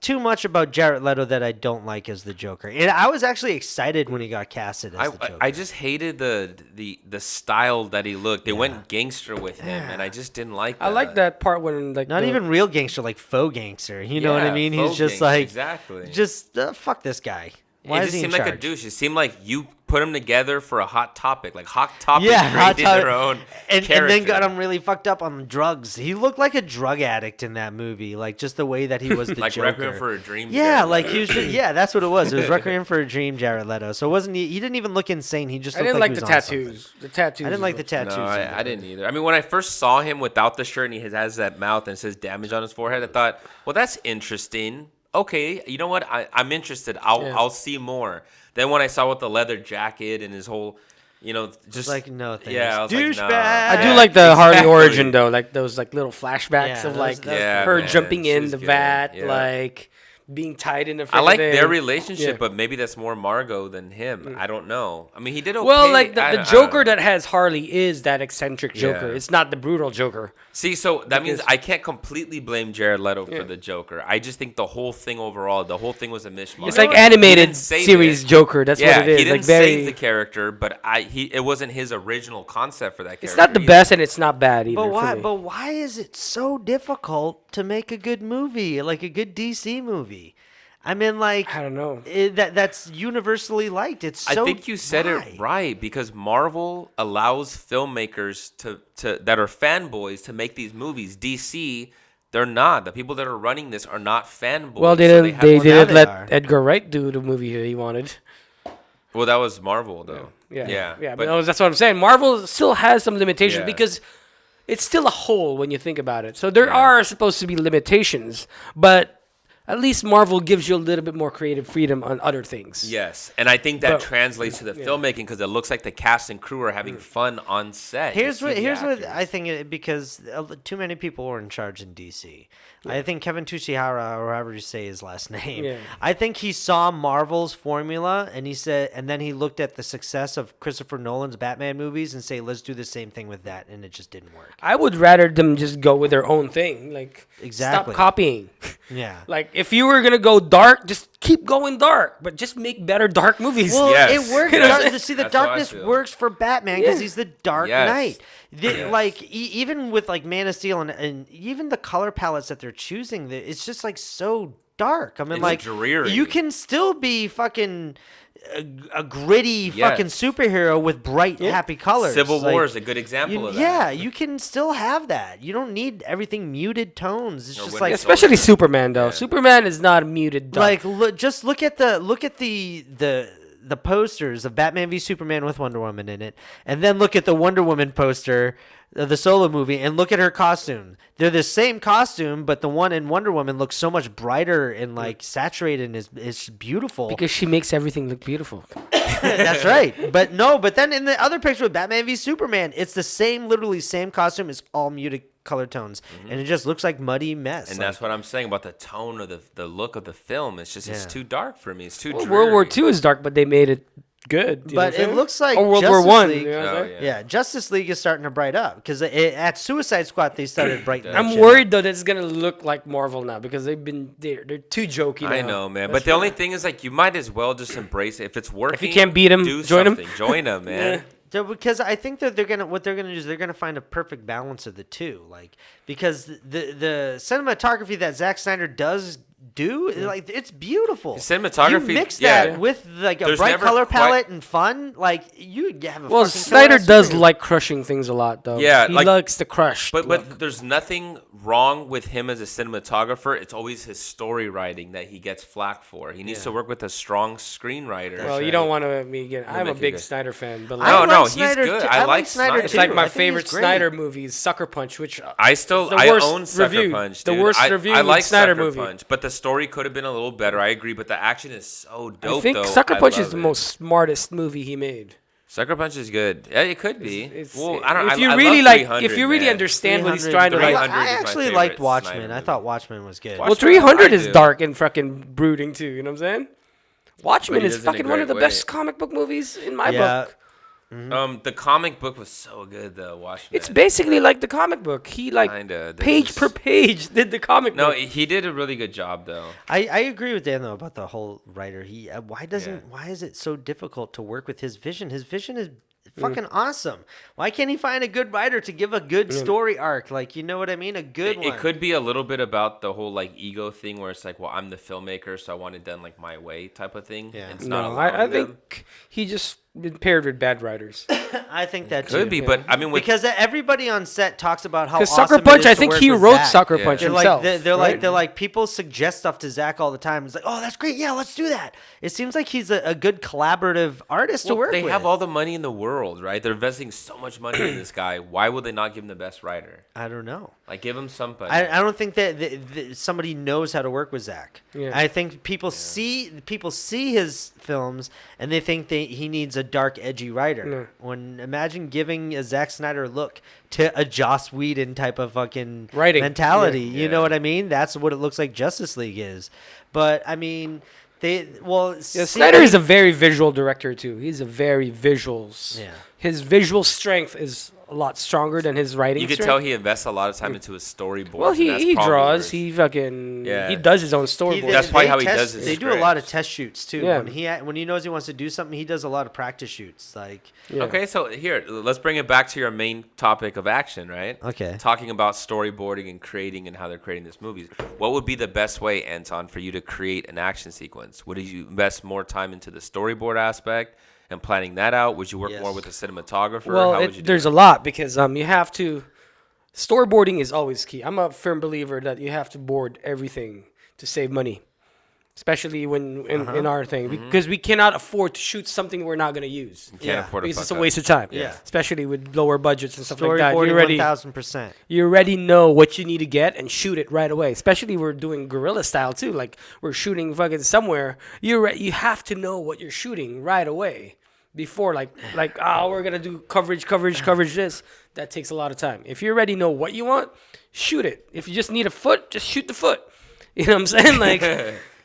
too much about Jared Leto that I don't like as the Joker. And I was actually excited when he got casted as the Joker. I just hated the style that he looked. They went gangster with him, and I just didn't like that. I like that part when like Not even real gangster, like faux gangster. You know what I Yeah, mean? He's faux just gangster, like exactly. just fuck this guy. Why It is just he in seemed like a charge? douche. It seemed like you put them together for a hot topic. Like Hot Topic Yeah, Hot created Topic. their own and character. then got him really fucked up on drugs. He looked like a drug addict in that movie, like just the way that he was the like Joker. Requiem for a Dream. Yeah, Jared like Leto. he was. Yeah, that's what it was. It was Requiem for a Dream, Jared Leto. So it wasn't. He didn't even look insane. He just. I Looked didn't like he the was on something. tattoos. The tattoos. I didn't like the tattoos. No, either. I didn't either. I mean, when I first saw him without the shirt and he has that mouth and it says damage on his forehead, I thought, well, that's interesting. Okay, you know what? I'm interested. I'll see more. Then when I saw with the leather jacket and his whole, just like, no thanks. Yeah, I was Douchebag. like, nah. I do like the Harley origin though, like those like little flashbacks Yeah, of like those- Yeah, her man, jumping she in was the good. vat, Yeah. like being tied in the. I like friggin' their relationship, yeah. but maybe that's more Margot than him. I don't know. I mean, he did okay. Well, like the I don't Joker know. that has Harley is that eccentric Joker. Yeah. It's not the brutal Joker. See, so that means Because- I can't completely blame Jared Leto Yeah. for the Joker. I just think the whole thing overall, the whole thing was a mishmash. It's like He animated didn't save series it. Joker. That's Yeah, what it is. he didn't like very. save the character, but it wasn't his original concept for that character. It's not the either. best, and it's not bad either. But why? For me. But why is it so difficult to make a good movie, like a good DC movie? I mean, like I don't know. that's universally liked. It's so. I think you said why? it right because Marvel allows filmmakers to that are fanboys to make these movies. DC, they're not. The people that are running this are not fanboys. Well, so they have- didn't now they let are. Edgar Wright do the movie that he wanted. Well, that was Marvel though. Yeah. But But that's what I'm saying. Marvel still has some limitations Yeah. because it's still a whole when you think about it. So there Yeah. are supposed to be limitations, but at least Marvel gives you a little bit more creative freedom on other things. yes, and I think that But- translates to the filmmaking because it looks like the cast and crew are having fun on set. You Here's see what the here's what actors. I think because too many people were in charge in DC. I think Kevin Tuchihara, or however you say his last name, Yeah. I think he saw Marvel's formula and he said, and then he looked at the success of Christopher Nolan's Batman movies and say, let's do the same thing with that, and it just didn't work. I would rather them just go with their own thing. Like, Exactly. stop copying. Yeah. Like, if you were going to go dark, just keep going dark, but just make better dark movies. Well, Yes. it worked. Yes. See, the That's how I darkness feel. works for Batman because Yeah. he's the Dark Yes. Knight. Yes. Like even with like Man of Steel and even the color palettes that they're choosing, it's just like so dark. I mean, It's like dreary. you can still be fucking a gritty Yes. fucking superhero with bright, happy colors. Civil Like, War is a good example of that. yeah, you can still have that. You don't need everything muted tones. It's Or just when like it's Especially Soldier. Superman, though. Yeah. Superman is not a muted dark. like just look at the posters of Batman v Superman with Wonder Woman in it, and then look at the Wonder Woman poster of the solo movie, and look at her costume. They're the same costume, but the one in Wonder Woman looks so much brighter and like saturated and is beautiful. because she makes everything look beautiful. That's right. But then in the other picture with Batman v Superman, it's the same, literally same costume. It's all muted color tones, and it just looks like muddy mess. And Like, that's what I'm saying about the tone of the look of the film. It's just it's Yeah. too dark for me. It's too Well, dreary. World War II is dark, but they made it good. you know But what I'm it saying? looks like or World Justice War One. League- You know what I'm Oh, saying? yeah, Justice League is starting to bright up because at Suicide Squad they started brightening. I'm that shit worried though that it's gonna look like Marvel now because they're too jokey now. I know, man. That's But the only thing is, like, you might as well just embrace it. If it's working, can't beat 'em, do join 'em. something. Join them, man. So, because I think that they're gonna do is they're gonna find a perfect balance of the two, like because the cinematography that Zack Snyder does do, like it's beautiful. The cinematography- you mix yeah. that with like a There's bright never color quite- palette and fun, like you have a Well, fucking Snyder killer-ass does superhero. like crushing things a lot, though. Yeah, he like- likes to crush. But there's nothing wrong with him as a cinematographer. It's always his story writing that he gets flack for. He needs to work with a strong screenwriter. well, you don't want to me again. I'm a make it big good. Snyder fan, but I No, like, like no, he's Snyder good. too. I I like like Snyder Snyder. it's like too. my I think he's favorite great. Snyder movie is Sucker Punch, which I the own worst Sucker review. Punch. The Dude. worst I review like Snyder Sucker movie. Punch, but the story could have been a little better. I agree, but the action is so dope. I think though. Sucker I Punch is love the it. most smartest movie he made. Sucker Punch is good. Yeah, it could be. Well, I don't. If you I really love like, 300, if you really man. understand what he's 300 trying to like. 300 I is my actually favorite liked Snyder Watchmen. I movie. thought Watchmen was good. Well, Watchmen, 300 I is do. dark and fucking brooding too. You know what I'm saying? Watchmen But he is does it in a fucking one of the great best way. comic book movies in my Yeah. book. The comic book was so good though. Watchmen. It's basically like the comic book. He like Kinda. This page is- per page did the comic No, book. he did a really good job though. I agree with Dan though about the whole writer. He why is it so difficult to work with his vision? His vision is fucking awesome. Why can't he find a good writer to give a good story arc? Like, you know what I mean? A good one. It could be a little bit about the whole like ego thing where it's like, well, I'm the filmmaker, so I want it done like my way type of thing. Yeah. It's not No, I allowing them. think he just been paired with bad writers. I think that Could too. be, but I mean, with, Because everybody on set talks about how Because awesome Sucker Punch, it is I to think work he with wrote Zach. Sucker Yeah. Punch They're himself. like they're right? like people suggest stuff to Zach all the time. It's like, oh, that's great. Yeah, let's do that. It seems like he's a good collaborative artist to well, work they with. have all the money in the world, right? They're investing so much money in this guy. Why would they not give him the best writer? I don't know. Like, give him somebody. I don't think that somebody knows how to work with Zach. Yeah. I think people see his films and they think he needs a dark, edgy writer. Imagine giving a Zack Snyder look to a Joss Whedon type of fucking Writing mentality. Yeah. You know what I mean? That's what it looks like Justice League is. But I mean, Snyder is a very visual director too. He's a very visuals. Yeah. His visual strength is a lot stronger than his writing. You could tell he invests a lot of time into his storyboard. Well, he draws. He fucking he does his own storyboard. That's probably how he does his They do a scripts. lot of test shoots too. Yeah. When he knows he wants to do something, he does a lot of practice shoots. Okay, so here, let's bring it back to your main topic of action, right? Okay. Talking about storyboarding and creating and how they're creating this movies. What would be the best way, Anton, for you to create an action sequence? Would you invest more time into the storyboard aspect and planning that out? Would you work more with a cinematographer? Well, how would you do there's it? a lot because you have to. Storyboarding is always key. I'm a firm believer that you have to board everything to save money, especially when in our thing, because we cannot afford to shoot something we're not going to use. You can't afford Because to it's a fuck waste up. of time. Yeah. Especially with lower budgets and stuff like that. Storyboarding 1,000%. You already know what you need to get and shoot it right away. Especially we're doing guerrilla style too. Like we're shooting fucking somewhere. You have to know what you're shooting right away before we're gonna do coverage this. That takes a lot of time. If you already know what you want, shoot it. If you just need a foot, just shoot the foot. You know what I'm saying? Like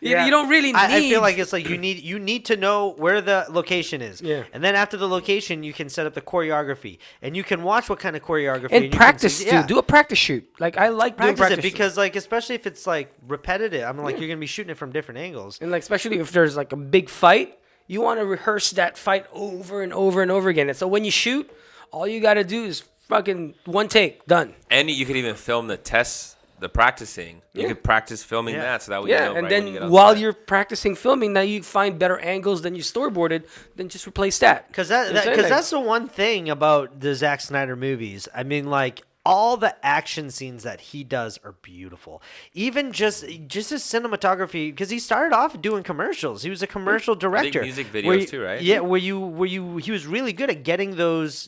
you don't really need. I feel like it's like you need to know where the location is. Yeah. And then after the location, you can set up the choreography, and you can watch what kind of choreography. And you can practice see- too. Do a practice shoot. Like I like doing practice practice it because especially if it's like repetitive. I'm like you're gonna be shooting it from different angles. And especially if there's like a big fight, you want to rehearse that fight over and over and over again. And so when you shoot, all you got to do is fucking one take, done. And you could even film the tests, the practicing. You could practice filming that so that way you know and right when you get then on while set. you're practicing filming, now you find better angles than you storyboarded, then just replace that. Because You know what I'm saying? Like- that's the one thing about the Zack Snyder movies. I mean, like all the action scenes that he does are beautiful. Even just his cinematography, because he started off doing commercials. He was a commercial director. music videos too, right? Yeah, he was really good at getting those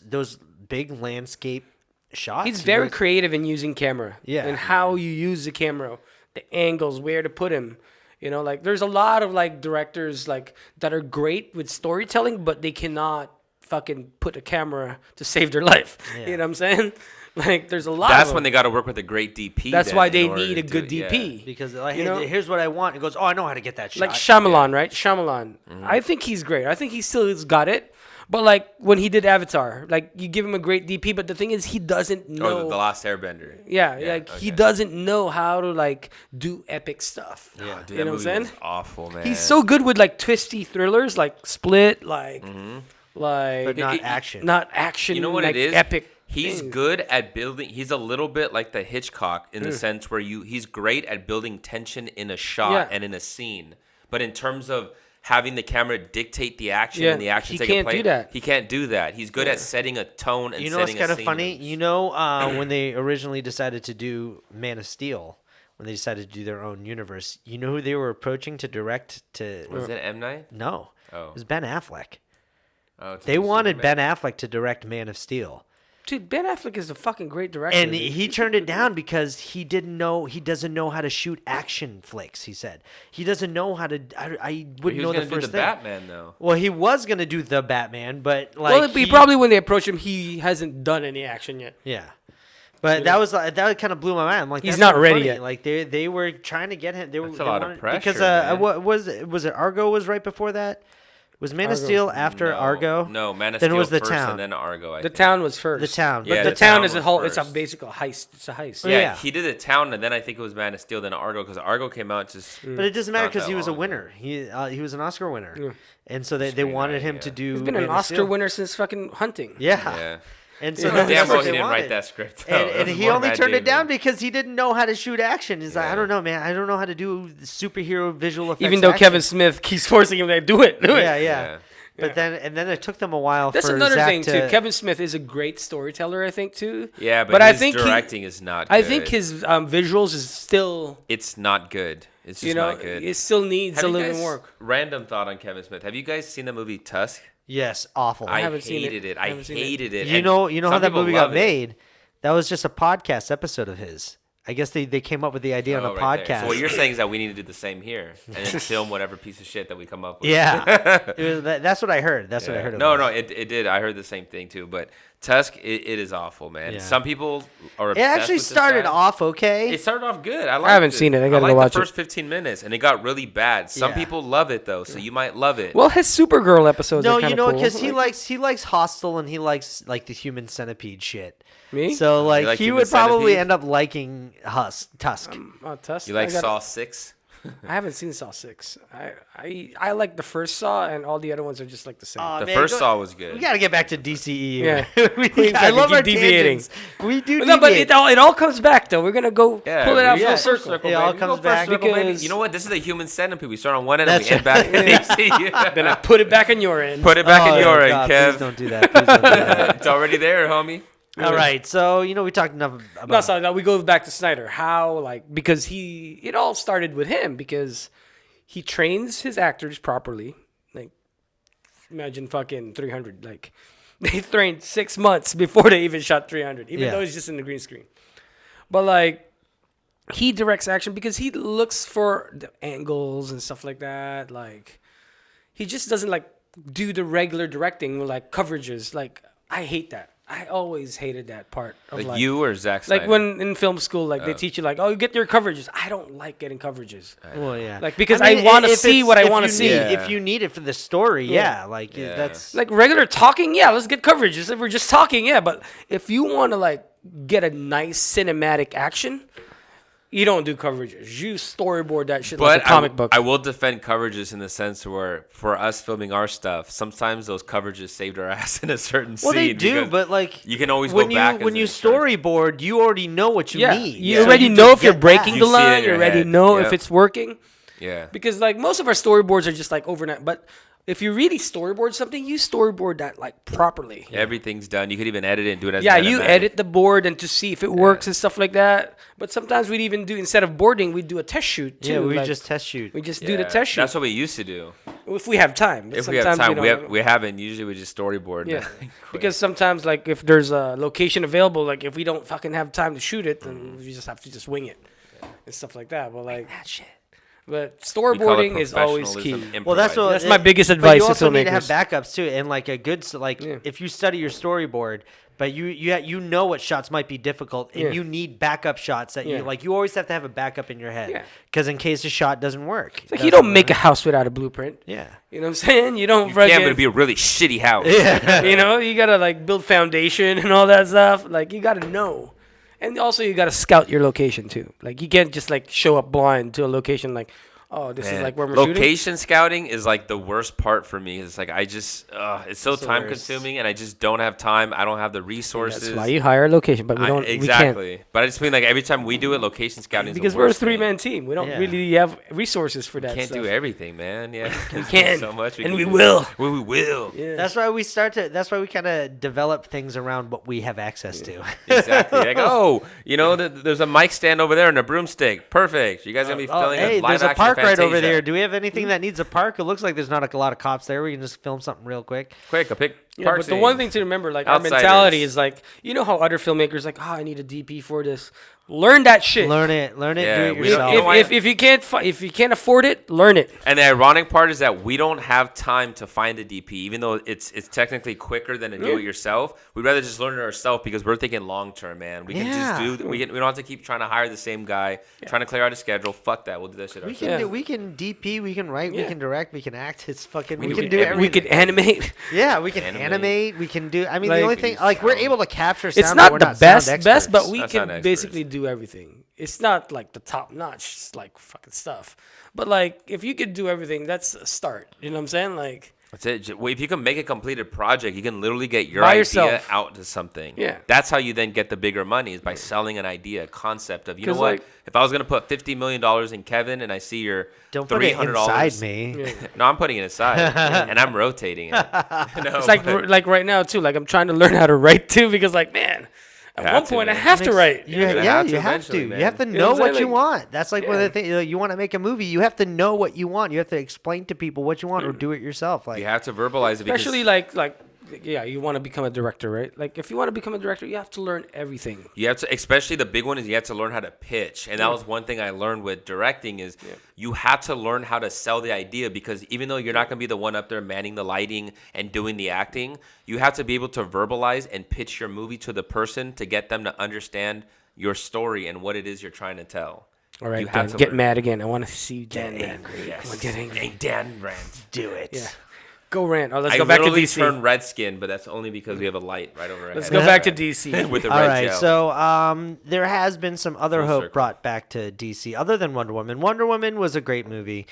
big landscape shots. He's very creative in using camera. Yeah. And how you use the camera, the angles, where to put him. You know, like there's a lot of like directors like that are great with storytelling, but they cannot fucking put a camera to save their life. Yeah. You know what I'm saying? Like there's a lot That's of when them. they got to work with a great DP. That's then why in they order need to a good do it, DP. because like, You know? here's what I want. It goes, oh, I know how to get that shot. Like Shyamalan, right? Shyamalan. I think he's great. I think he still has got it. But like when he did Avatar, like you give him a great DP, but the thing is he doesn't know. Oh, the Last Airbender. Yeah, like he doesn't know how to like do epic stuff. Yeah, dude, You that know what I'm movie saying? was awful, man. He's so good with like twisty thrillers, like Split, like but not action. not action. You know what like it is? Epic. He's things. good at building. He's a little bit like the Hitchcock in the sense where he's great at building tension in a shot and in a scene. But in terms of having the camera dictate the action and the action he taking can't place, do that. he can't do that. He's good at setting a tone and You know what's setting kind a of scene. funny? You know when they originally decided to do Man of Steel, when they decided to do their own universe, you know who they were approaching to direct to? Was it M. Night? No. Oh. It was Ben Affleck. Oh, to They do wanted Superman. Ben Affleck to direct Man of Steel. Dude, Ben Affleck is a fucking great director. And dude. he turned it down because he doesn't know how to shoot action flicks, he said. He doesn't know how to, I He wouldn't was know the gonna do first the thing. Batman though. Well, he was going to do the Batman, but like. well, he probably when they approach him, he hasn't done any action yet. Yeah. But that kind of blew my mind. I'm like, He's that's not kinda ready funny. yet. Like they were trying to get him. They were That's a lot of wanted- pressure, because man. what was it Argo was right before that? Was Man of Argo. Steel after No, Argo? No, Man of Then it Steel was The first Town. and then Argo. I The think. town was first. The Town. Yeah, the The town Town is a was whole. It's a first. basic heist. It's a heist. Yeah. Yeah, he did The Town, and then I think it was Man of Steel, then Argo, because Argo came out just. But it doesn't matter Not because that he was a long winner. He was an Oscar winner, and so they wanted him to do. He's been Man an of Oscar Steel. winner since fucking Hunting. Yeah. Yeah. And so Yeah. that's Damn what well they he didn't wanted. write that script. And, though. and That he was only more turned Matt it down Damon. because he didn't know how to shoot action. He's like, I Yeah. don't know, man. I don't know how to do superhero visual effects. Even though action. Kevin Smith keeps forcing him to do it. Yeah. Yeah. But then it took them a while. That's for another Zach thing to, too. Kevin Smith is a great storyteller, I think too. Yeah, but I his think directing is not. I good. think his visuals is still. It's not good. It's just You know, not good. it still needs Have a you little guys- bit work. Random thought on Kevin Smith. Have you guys seen the movie Tusk? Yes, awful. I haven't seen it. hated it. I I haven't seen it. hated it. You And know how some that people movie got love it. made? That was just a podcast episode of his. I guess they came up with the idea on a right there. podcast. So what you're saying is that we need to do the same here and then film whatever piece of shit that we come up with. Yeah, that's what I heard. That's what I heard. No, it did. I heard the same thing too. But Tusk, it is awful, man. Yeah. Some people are. It actually started off okay. It started off good. I haven't seen it. I gotta go watch the first 15 minutes, and it got really bad. Some people love it though, so you might love it. Well, his Supergirl episodes. No, are kinda you know, cool. because he likes Hostel and he likes like the Human Centipede shit. Me? So like like he Human would probably Centipede? end up liking Tusk. Tusk. You like Saw 6? I haven't seen Saw 6. I like the first Saw, and all the other ones are just like the same. The first Saw was good. We got to get back to DCEU. Yeah. I love our deviating. tangents. We do. No, but deviate. it all comes back though. We're gonna go pull it out full circle. It all comes back because You know what? This is the Human Centipede. We start on one end and we end back. then I put it back on your end. Put it back in your end, God, Kev. Please don't do that. Please don't do that. It's already there, homie. All right. So we talked enough about. No, sorry. Now we go back to Snyder. How because it all started with him because he trains his actors properly. Like imagine fucking 300. Like they trained 6 months before they even shot 300, even though it's just in the green screen. But like he directs action because he looks for the angles and stuff like that. Like he just doesn't like do the regular directing with like coverages. Like I hate that. I always hated that part of Like you or Zack Snyder? like when in film school, like they teach you like, oh, you get your coverages. I don't like getting coverages. Well, yeah. Like because I want to see what I want to see. If you need it for the story, that's Like regular talking, let's get coverages. If we're just talking, but if you want to like get a nice cinematic action, you don't do coverages. You storyboard that shit like a comic book. I will defend coverages in the sense where for us filming our stuff, sometimes those coverages saved our ass in a certain scene. Well, they do, but like you can always when go back. when you storyboard, you already know what you need. You already know if you're breaking the line. You already know if Yep. it's working. Yeah. Because like most of our storyboards are just like overnight, but if you really storyboard something, you storyboard that like properly. Everything's done. You could even edit it and do it as you edit the board and to see if it works and stuff like that. But sometimes we'd even do, instead of boarding, we'd do a test shoot too. Yeah, we like, just test shoot. We just do the test shoot. That's what we used to do. If we have time. But If we have time, don't. we haven't. Usually we just storyboard. Yeah, because sometimes like if there's a location available, like if we don't fucking have time to shoot it, then we just have to just wing it and stuff like that. But like that shit. But storyboarding is always key. Well, that's my biggest advice. But you also to need to have filmmakers. backups too, and like a good if you study your storyboard, but you know what shots might be difficult, and you need backup shots that you like. You always have to have a backup in your head, because in case a shot doesn't work. It's like you don't make a house without a blueprint. Yeah, you know what I'm saying. You don't. You can't, but it'd be a really shitty house. Yeah, you know, you gotta like build foundation and all that stuff. Like you gotta know. And also you gotta scout your location too. Like you can't just like show up blind to a location like, oh, this is like where we're shooting. Location scouting is like the worst part for me. It's like I just, it's so time consuming, and I just don't have time. I don't have the resources. That's why you hire a location, but we don't. Exactly. We can't. But I just mean like every time we do it, location scouting is because the we're a worst 3-man team. We don't really have resources for that. Can't do everything, man. Yeah, we can. So much, and we will. We will. Yeah. That's why we That's why we kind of develop things around what we have access to. Exactly. Like, there's a mic stand over there and a broomstick. Perfect. You guys gonna be filming hey, a live there's a action park right over Fantasia. there. Do we have anything that needs a park? It looks like there's not a lot of cops there. We can just film something real quick. Quick, a pick. Yeah, but the one thing to remember, like Outsiders. our mentality is like, you know how other filmmakers like, I need a DP for this. Learn that shit. Learn it. Yeah, Do it yourself. If you can't afford it, learn it. And the ironic part is that we don't have time to find a DP, even though it's technically quicker than to do it yourself. We'd rather just learn it ourselves because we're thinking long term, man. We can just do. We don't have to keep trying to hire the same guy, trying to clear out a schedule. Fuck that. We'll do that shit ourselves. We can DP. We can write. We can direct. We can act. It's fucking. We can can do everything. We could animate. Yeah, we can animate. We can do. I mean, Like, the only thing like we're able to capture sound. It's but not we're the not sound best, experts. but we Not sound can experts. basically do everything. It's not like the top notch, like fucking stuff. But like, if you could do everything, that's a start. You know what I'm saying? Like, That's it. If you can make a completed project, you can literally get your By idea yourself. out to something. Yeah. That's how you then get the bigger money, is by selling an idea, a concept of, you know 'Cause, what? like- If I was going to put $50 million in Kevin and I see your Don't put it $300. inside me. No, I'm putting it aside and I'm rotating it. No, it's like right now too. Like I'm trying to learn how to write too because like man, at one point I have to write. You have to. eventually, You man. have to You know know what I'm what saying? you Like, want. That's like one of the things. You want to make a movie, you have to know what you want. You have to explain to people what you want or do it yourself. Like you have to verbalize it. Especially like you want to become a director, right? Like, if you want to become a director, you have to learn everything. You have to, especially the big one is you have to learn how to pitch. And that was one thing I learned with directing is you have to learn how to sell the idea, because even though you're not going to be the one up there manning the lighting and doing the acting, you have to be able to verbalize and pitch your movie to the person to get them to understand your story and what it is you're trying to tell. All right, you Dan, get mad again. I want to see you get angry. Yes. Get angry. Hey, Dan, rant. Do it. Yeah. Go rant. Oh, let's I go back to literally DC. turn red skin, but that's only because we have a light right over our Let's head. go back to DC. With the All red right, gel. so there has been some other Full hope circle. brought back to DC other than Wonder Woman. Wonder Woman was a great movie.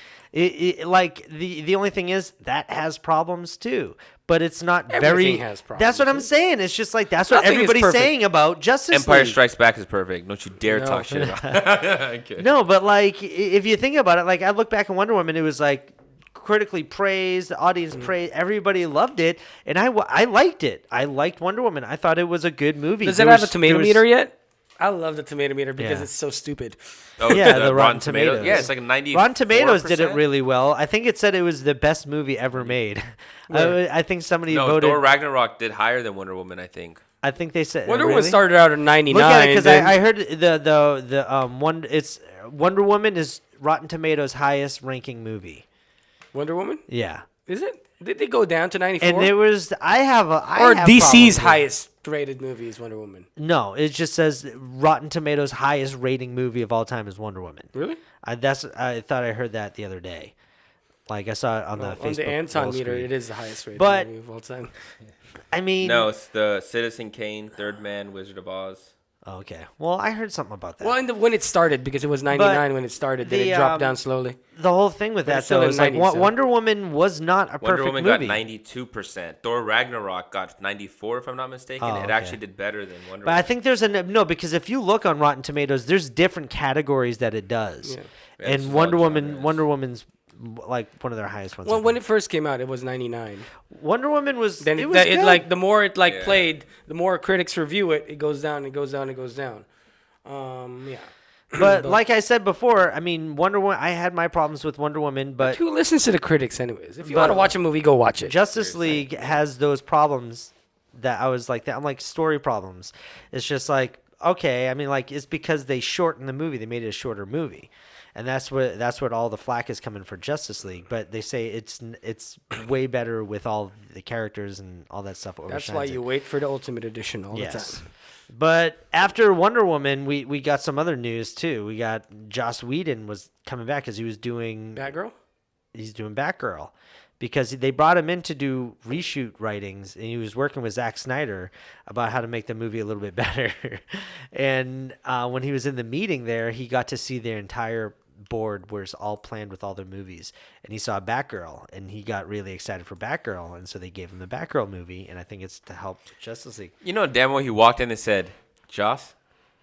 Like the only thing is that has problems too, but it's not Everything very. has problems, That's what I'm too. saying. It's just like that's what Nothing is everybody's perfect. saying about Justice Empire League. Strikes Back is perfect. Don't you dare No. talk shit about it. Okay. No, but like if you think about it, like I look back at Wonder Woman, it was like critically praised, the audience praised, everybody loved it, and I liked it. I liked Wonder Woman. I thought it was a good movie. Does There it have a was- tomato there was- meter yet? I love the tomato meter because Yeah. it's so stupid. Oh, Yeah, the Rotten Tomatoes. Yeah, it's like a 90. Rotten Tomatoes did it really well. I think it said it was the best movie ever made. I think somebody No, voted. Thor Ragnarok did higher than Wonder Woman, I think. I think they said Wonder really? Woman started out at 99. Look at it because then- I heard it's Wonder Woman is Rotten Tomatoes' highest ranking movie. Wonder Woman? Yeah, Is it? Did they go down to 94? and it was or have DC's problems with- highest rated movie is Wonder Woman. No, it just says Rotten Tomatoes' highest rating movie of all time is Wonder Woman. Really? I thought I heard that the other day. Like I saw it on the Facebook. On the Anton wall meter, screen. it is the highest rated But- movie of all time. I mean, No, it's the Citizen Kane, Third Man, Wizard of Oz. okay. Well, I heard something about that. Well, when it started, because it was 99 when it started, then the, it dropped down slowly. The whole thing with But that it's still though in is like 90s, so- Wonder Woman was not a Wonder perfect Woman movie. got 92%. Thor Ragnarok got 94, if I'm not mistaken. Oh, It okay. actually did better than Wonder But Woman. I think there's no, because if you look on Rotten Tomatoes, there's different categories that it does, Yeah. Yeah, it's and Wonder genres. Woman's like one of their highest ones. I Well, when think. it first came out, it was 99. Wonder Woman was, Then it was good. like the more it Yeah. played, the more critics review it. It goes down. It goes down. It goes down. Yeah. But like I said before, I mean, Wonder Woman. I had my problems with Wonder Woman, but Who listens to the critics, anyways? If you But- want to watch a movie, go watch it. Justice League has those problems that I was like that. I'm like story problems. It's just like okay. I mean, like it's because they shortened the movie. They made it a shorter movie, and that's what all the flack is coming for Justice League. But they say it's way better with all the characters and all that stuff. That's why you wait for the Ultimate Edition all the Yes. time. But after Wonder Woman, we got some other news too. We got Joss Whedon was coming back because he's doing Batgirl because they brought him in to do reshoot writings, and he was working with Zack Snyder about how to make the movie a little bit better. And when he was in the meeting there, he got to see their entire board where it's all planned with all their movies, and he saw Batgirl, and he got really excited for Batgirl, and so they gave him the Batgirl movie, and I think it's to help Justice League. You know, damn well he walked in and said, Joss,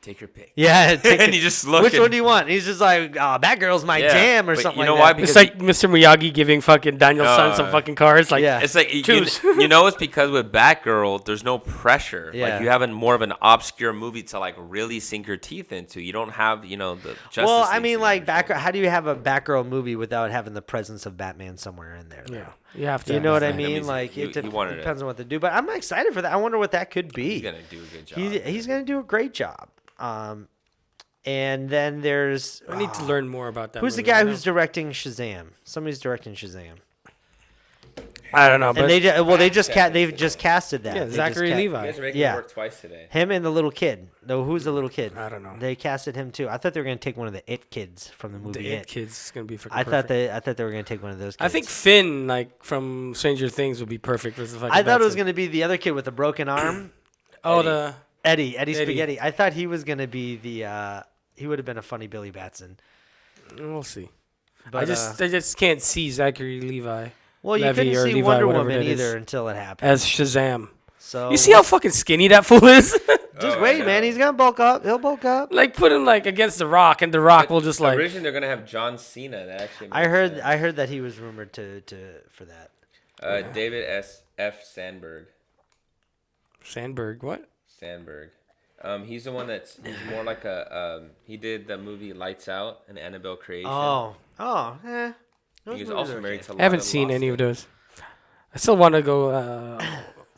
take your pick. Yeah, And he just looked Which and- one do you want? He's just like, oh, Batgirl's my Yeah, jam or but something you know like why? that. It's Because like Mr. Miyagi giving fucking Daniel's son some fucking cards. Like, Yeah. It's like Choose. you know, it's because with Batgirl, there's no pressure. Yeah. Like you have more of an obscure movie to like really sink your teeth into. You don't have, the Justice Well, I League mean, scene like or Batgirl. How do you have a Batgirl movie without having the presence of Batman somewhere in there? though? yeah, you have to. You know what I That mean? means Like he it wanted it. depends on what to do. But I'm excited for that. I wonder what that could be. He's gonna do a good job. He's gonna do a great job. And then there's I need to learn more about that. who's the movie. guy I who's directing Shazam? Somebody's directing Shazam. I don't know, but And they just casted that. yeah, They just Zachary You Levi. guys are making Yeah. me work twice today. Him and the little kid. No, who's the little kid? I don't know. They casted him too. I thought they were gonna take one of the It kids from the movie The It. It Kids is gonna be freaking I thought perfect. they were gonna take one of those kids. I think Finn, like from Stranger Things, would be perfect for the fucking. I thought it was Batman. gonna be the other kid with the broken arm. Oh, Eddie. Eddie Spaghetti. I thought he was gonna be the. He would have been a funny Billy Batson. we'll see. But, I just can't see Zachary Levi well, you Levy couldn't or see Levi, Wonder whatever Woman that is. either until it happened. as Shazam. So You see how fucking skinny that fool is? just Oh, wait, I man. know. He's gonna bulk up. He'll bulk up. like put him like against the Rock, and the Rock will just like. Originally, they're gonna have John Cena. That actually. I makes sense. heard that he was rumored to for that. David F. Sandberg. Sandberg, what? Sandberg. He's the one he's more like he did the movie Lights Out and Annabelle Creation. Eh. Those He was movies also are married okay. to I haven't Lana seen any of Lost. those. I still want to go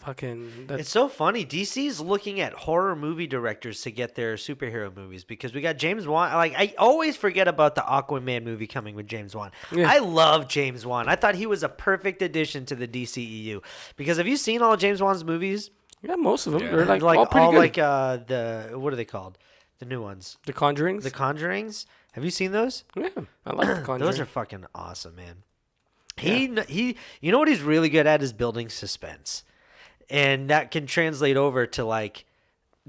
Fucking. It's so funny. DC's looking at horror movie directors to get their superhero movies because we got James Wan. Like, I always forget about the Aquaman movie coming with James Wan. Yeah. I love James Wan. I thought he was a perfect addition to the DCEU. Because have you seen all of James Wan's movies? Yeah, most of them. Yeah. They're like all pretty good. like the what are they called? The new ones. The Conjurings. The Conjurings. Have you seen those? Yeah, I like the Conjuring. Those are fucking awesome, man. He you know what he's really good at is building suspense. And that can translate over to like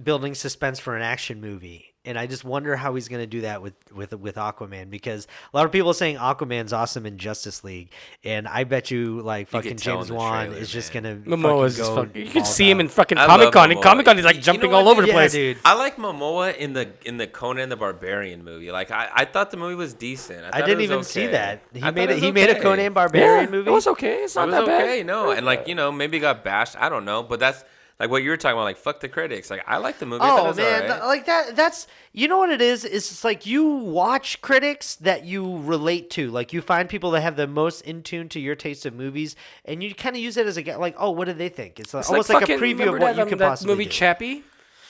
building suspense for an action movie. And I just wonder how he's going to do that with Aquaman, because a lot of people are saying Aquaman's awesome in Justice League, and I bet you like fucking tell James in the Wan trailer, is just man. going to Momoa's just go. fucking. You can balls see him out. in fucking I Comic Con. love In Comic Con, he's like Momoa. jumping You know all what, over the Yeah, place. dude. I like Momoa in the Conan the Barbarian movie. Like I thought the movie was decent. I thought didn't it was even see okay. that. I He thought made it it. was He made a okay. Conan Barbarian Yeah, movie. it was okay. It's It not was that okay, bad. no, and like maybe it got bashed. I don't know, but that's like what you were talking about. Like fuck the critics. Like I like the movie. I thought it Oh was man, alright. like that's you know what it is? It's just like you watch critics that you relate to. Like you find people that have the most in tune to your taste of movies, and you kind of use it as like, oh, what do they think? It's, It's almost like a fucking- preview of remember what that, you could that possibly movie do. Chappie.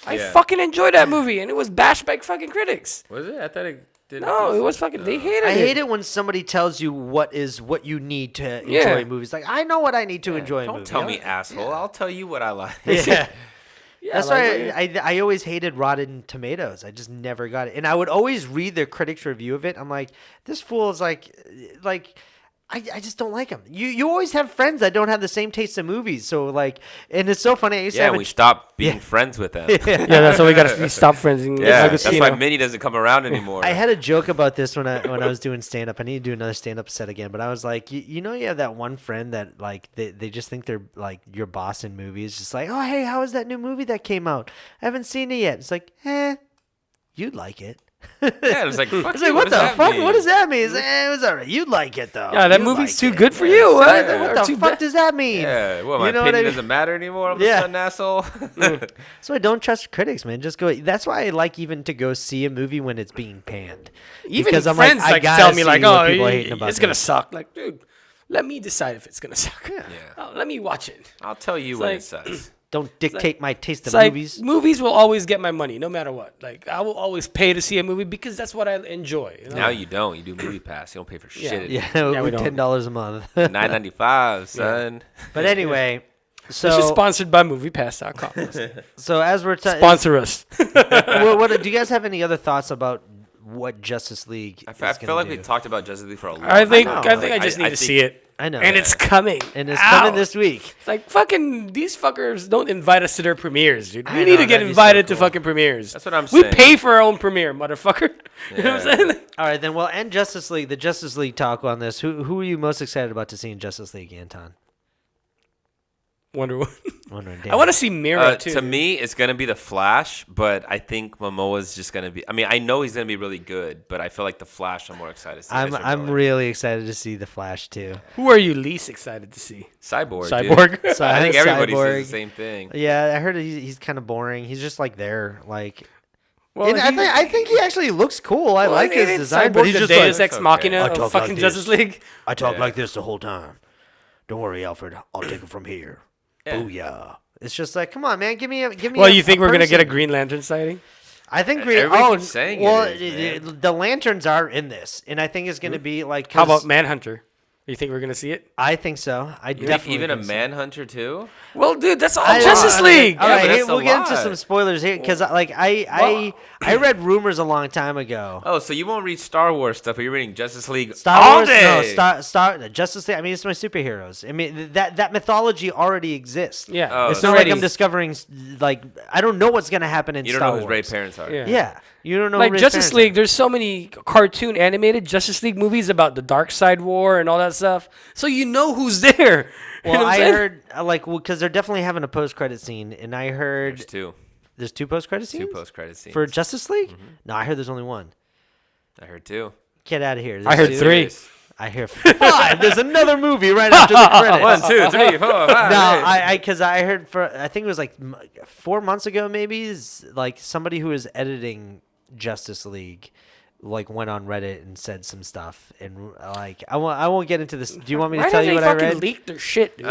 I Yeah. fucking enjoyed that movie, and it was bashed by fucking critics. Was it? I thought it did. No, it was fucking. They hated it. I hate it when somebody tells you what you need to enjoy Yeah. movies. Like I know what I need to enjoy a Don't movie. tell me, asshole. I'll tell you what I like. Yeah. Yeah, That's like, why I always hated Rotten Tomatoes. I just never got it. And I would always read the critics' review of it. I'm like, this fool is like I just don't like him. You always have friends that don't have the same taste in movies. So like, and it's so funny. I used to Yeah, have we stopped being friends with them. Yeah, that's why we gotta stop friends. And Yeah, like, that's you why know. Minnie doesn't come around anymore. I had a joke about this when I was doing stand up. I need to do another stand up set again. But I was like, you know, you have that one friend that like they just think they're like your boss in movies. Just like, oh hey, how is that new movie that came out? I haven't seen it yet. It's like, you'd like it. Yeah, it was like, fuck It's you, like, what the does that fuck? mean? What does that mean? It's like, it was alright. You'd like it though. Yeah, that You'd movie's like too it. good for Yeah, you. it's like, Or what the too fuck bad. does that mean? Yeah, well, You my know what I opinion mean? doesn't matter anymore. I'm Yeah. just an asshole. So I don't trust critics, man. Just go. That's why I like even to go see a movie when it's being panned. Even Because I'm friends I like gotta tell me see like, what oh, people are hating about it's gonna this. suck. Like, dude, let me decide if it's gonna suck. Yeah. Oh, let me watch it. I'll tell you It's when like- it sucks. Don't dictate my taste It's of like movies. movies will always get my money, no matter what. Like I will always pay to see a movie because that's what I enjoy. You know? Now you don't. You do Movie Pass. You don't pay for Yeah. shit. Yeah, Yeah, we with don't. $10 a month. $9.95, son. But anyway, This is so sponsored by MoviePass.com. so as we're Sponsor us. what do you guys have any other thoughts about what Justice League? I is feel gonna like do? we talked about Justice League for a long I think know. I think I just need to see it. I know. And it's coming. And it's Ow. coming this week. It's like fucking these fuckers don't invite us to their premieres, dude. I We know, need to get that'd be so invited to cool. fucking premieres. That's what I'm We saying. pay for our own premiere, motherfucker. You know what I'm saying? All right, then we'll end Justice League. The Justice League talk on this. Who are you most excited about to see in Justice League, Anton? Wonder Woman. Wondering. I want to see Mira too. To me, it's gonna be the Flash, but I think Momoa's just gonna be. I mean, I know he's gonna be really good, but I feel like the Flash. I'm more excited to see. I'm really excited to see the Flash too. Who are you least excited to see? Cyborg. Cyborg. Dude. So I think everybody Cyborg. says the same thing. Yeah, I heard he's kind of boring. He's just like there, like. Well, And I think he actually looks cool. I like his design, Cyborg, but he's the just Deus like, Ex Machina I of talk fucking like Justice this. League. I talk Yeah. like this the whole time. Don't worry, Alfred. I'll take it from here. Yeah. Booyah! It's just like, come on, man, give me. Well, you think we're gonna get a person. Green Lantern sighting? I think Everybody keeps saying it well, is, man. the lanterns are in this, and I think it's going to be like. How 'cause about Manhunter? You think we're gonna see it? I think so. I You think definitely even a think so. Manhunter too? Well, dude, that's all I- Justice League. All Yeah, right, but hey, that's a we'll get into lot. some spoilers here because I read rumors a long time ago. Oh, so you won't read Star Wars stuff, but you're reading Justice League Star all Wars, day. no, Star Justice League. I mean, it's my superheroes. I mean, that mythology already exists. Yeah, Oh, It's so not like already- I'm discovering like I don't know what's gonna happen in You don't Star know whose Wars. Ray parents are. Yeah. Yeah, you don't know. like who Ray's Justice parents League. are. There's so many cartoon animated Justice League movies about the Dark Side War and all that stuff. So you know who's there. You know Well, what I'm I saying? heard because they're definitely having a post-credit scene, and I heard There's there's two post-credit scenes two post-credit scenes. for Justice League. No, I heard there's only one. I heard two. Get out of here. I heard There's three. two. I hear five. There's another movie right after the credits. 1, 2, 3, 4, 5. No, because I heard I think it was like 4 months ago, maybe like somebody who was editing Justice League, like went on Reddit and said some stuff, and like I won't get into this. Do you want me to Why tell did you they what I fucking read? leak their shit, dude?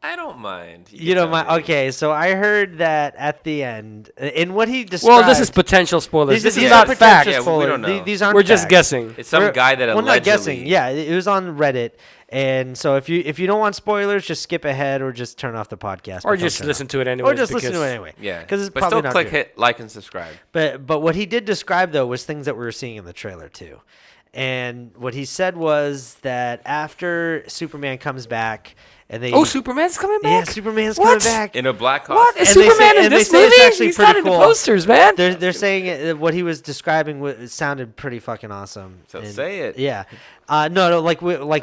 I don't mind. You don't mind? Okay, so I heard that at the end, in what he described. Well, this is potential spoilers. This is are not potential fact. Yeah, we spoilers. don't know. These aren't We're just facts. guessing. It's some guy that allegedly. Well, not guessing. Yeah, it was on Reddit, and so if you don't want spoilers, just skip ahead or just turn off the podcast. Or just listen to it anyway. Or just listen to it anyway. Yeah, because it's but probably still not click good. hit like and subscribe. But what he did describe though was things that we were seeing in the trailer too, and what he said was that after Superman comes back. And they, Superman's coming back? Yeah, Superman's coming back. In a black costume. What? Is And they Superman say- in and they this say it's movie? actually He's pretty not in the cool. posters, man. They're saying what he was describing it sounded pretty fucking awesome. So And- say it. Yeah. No, like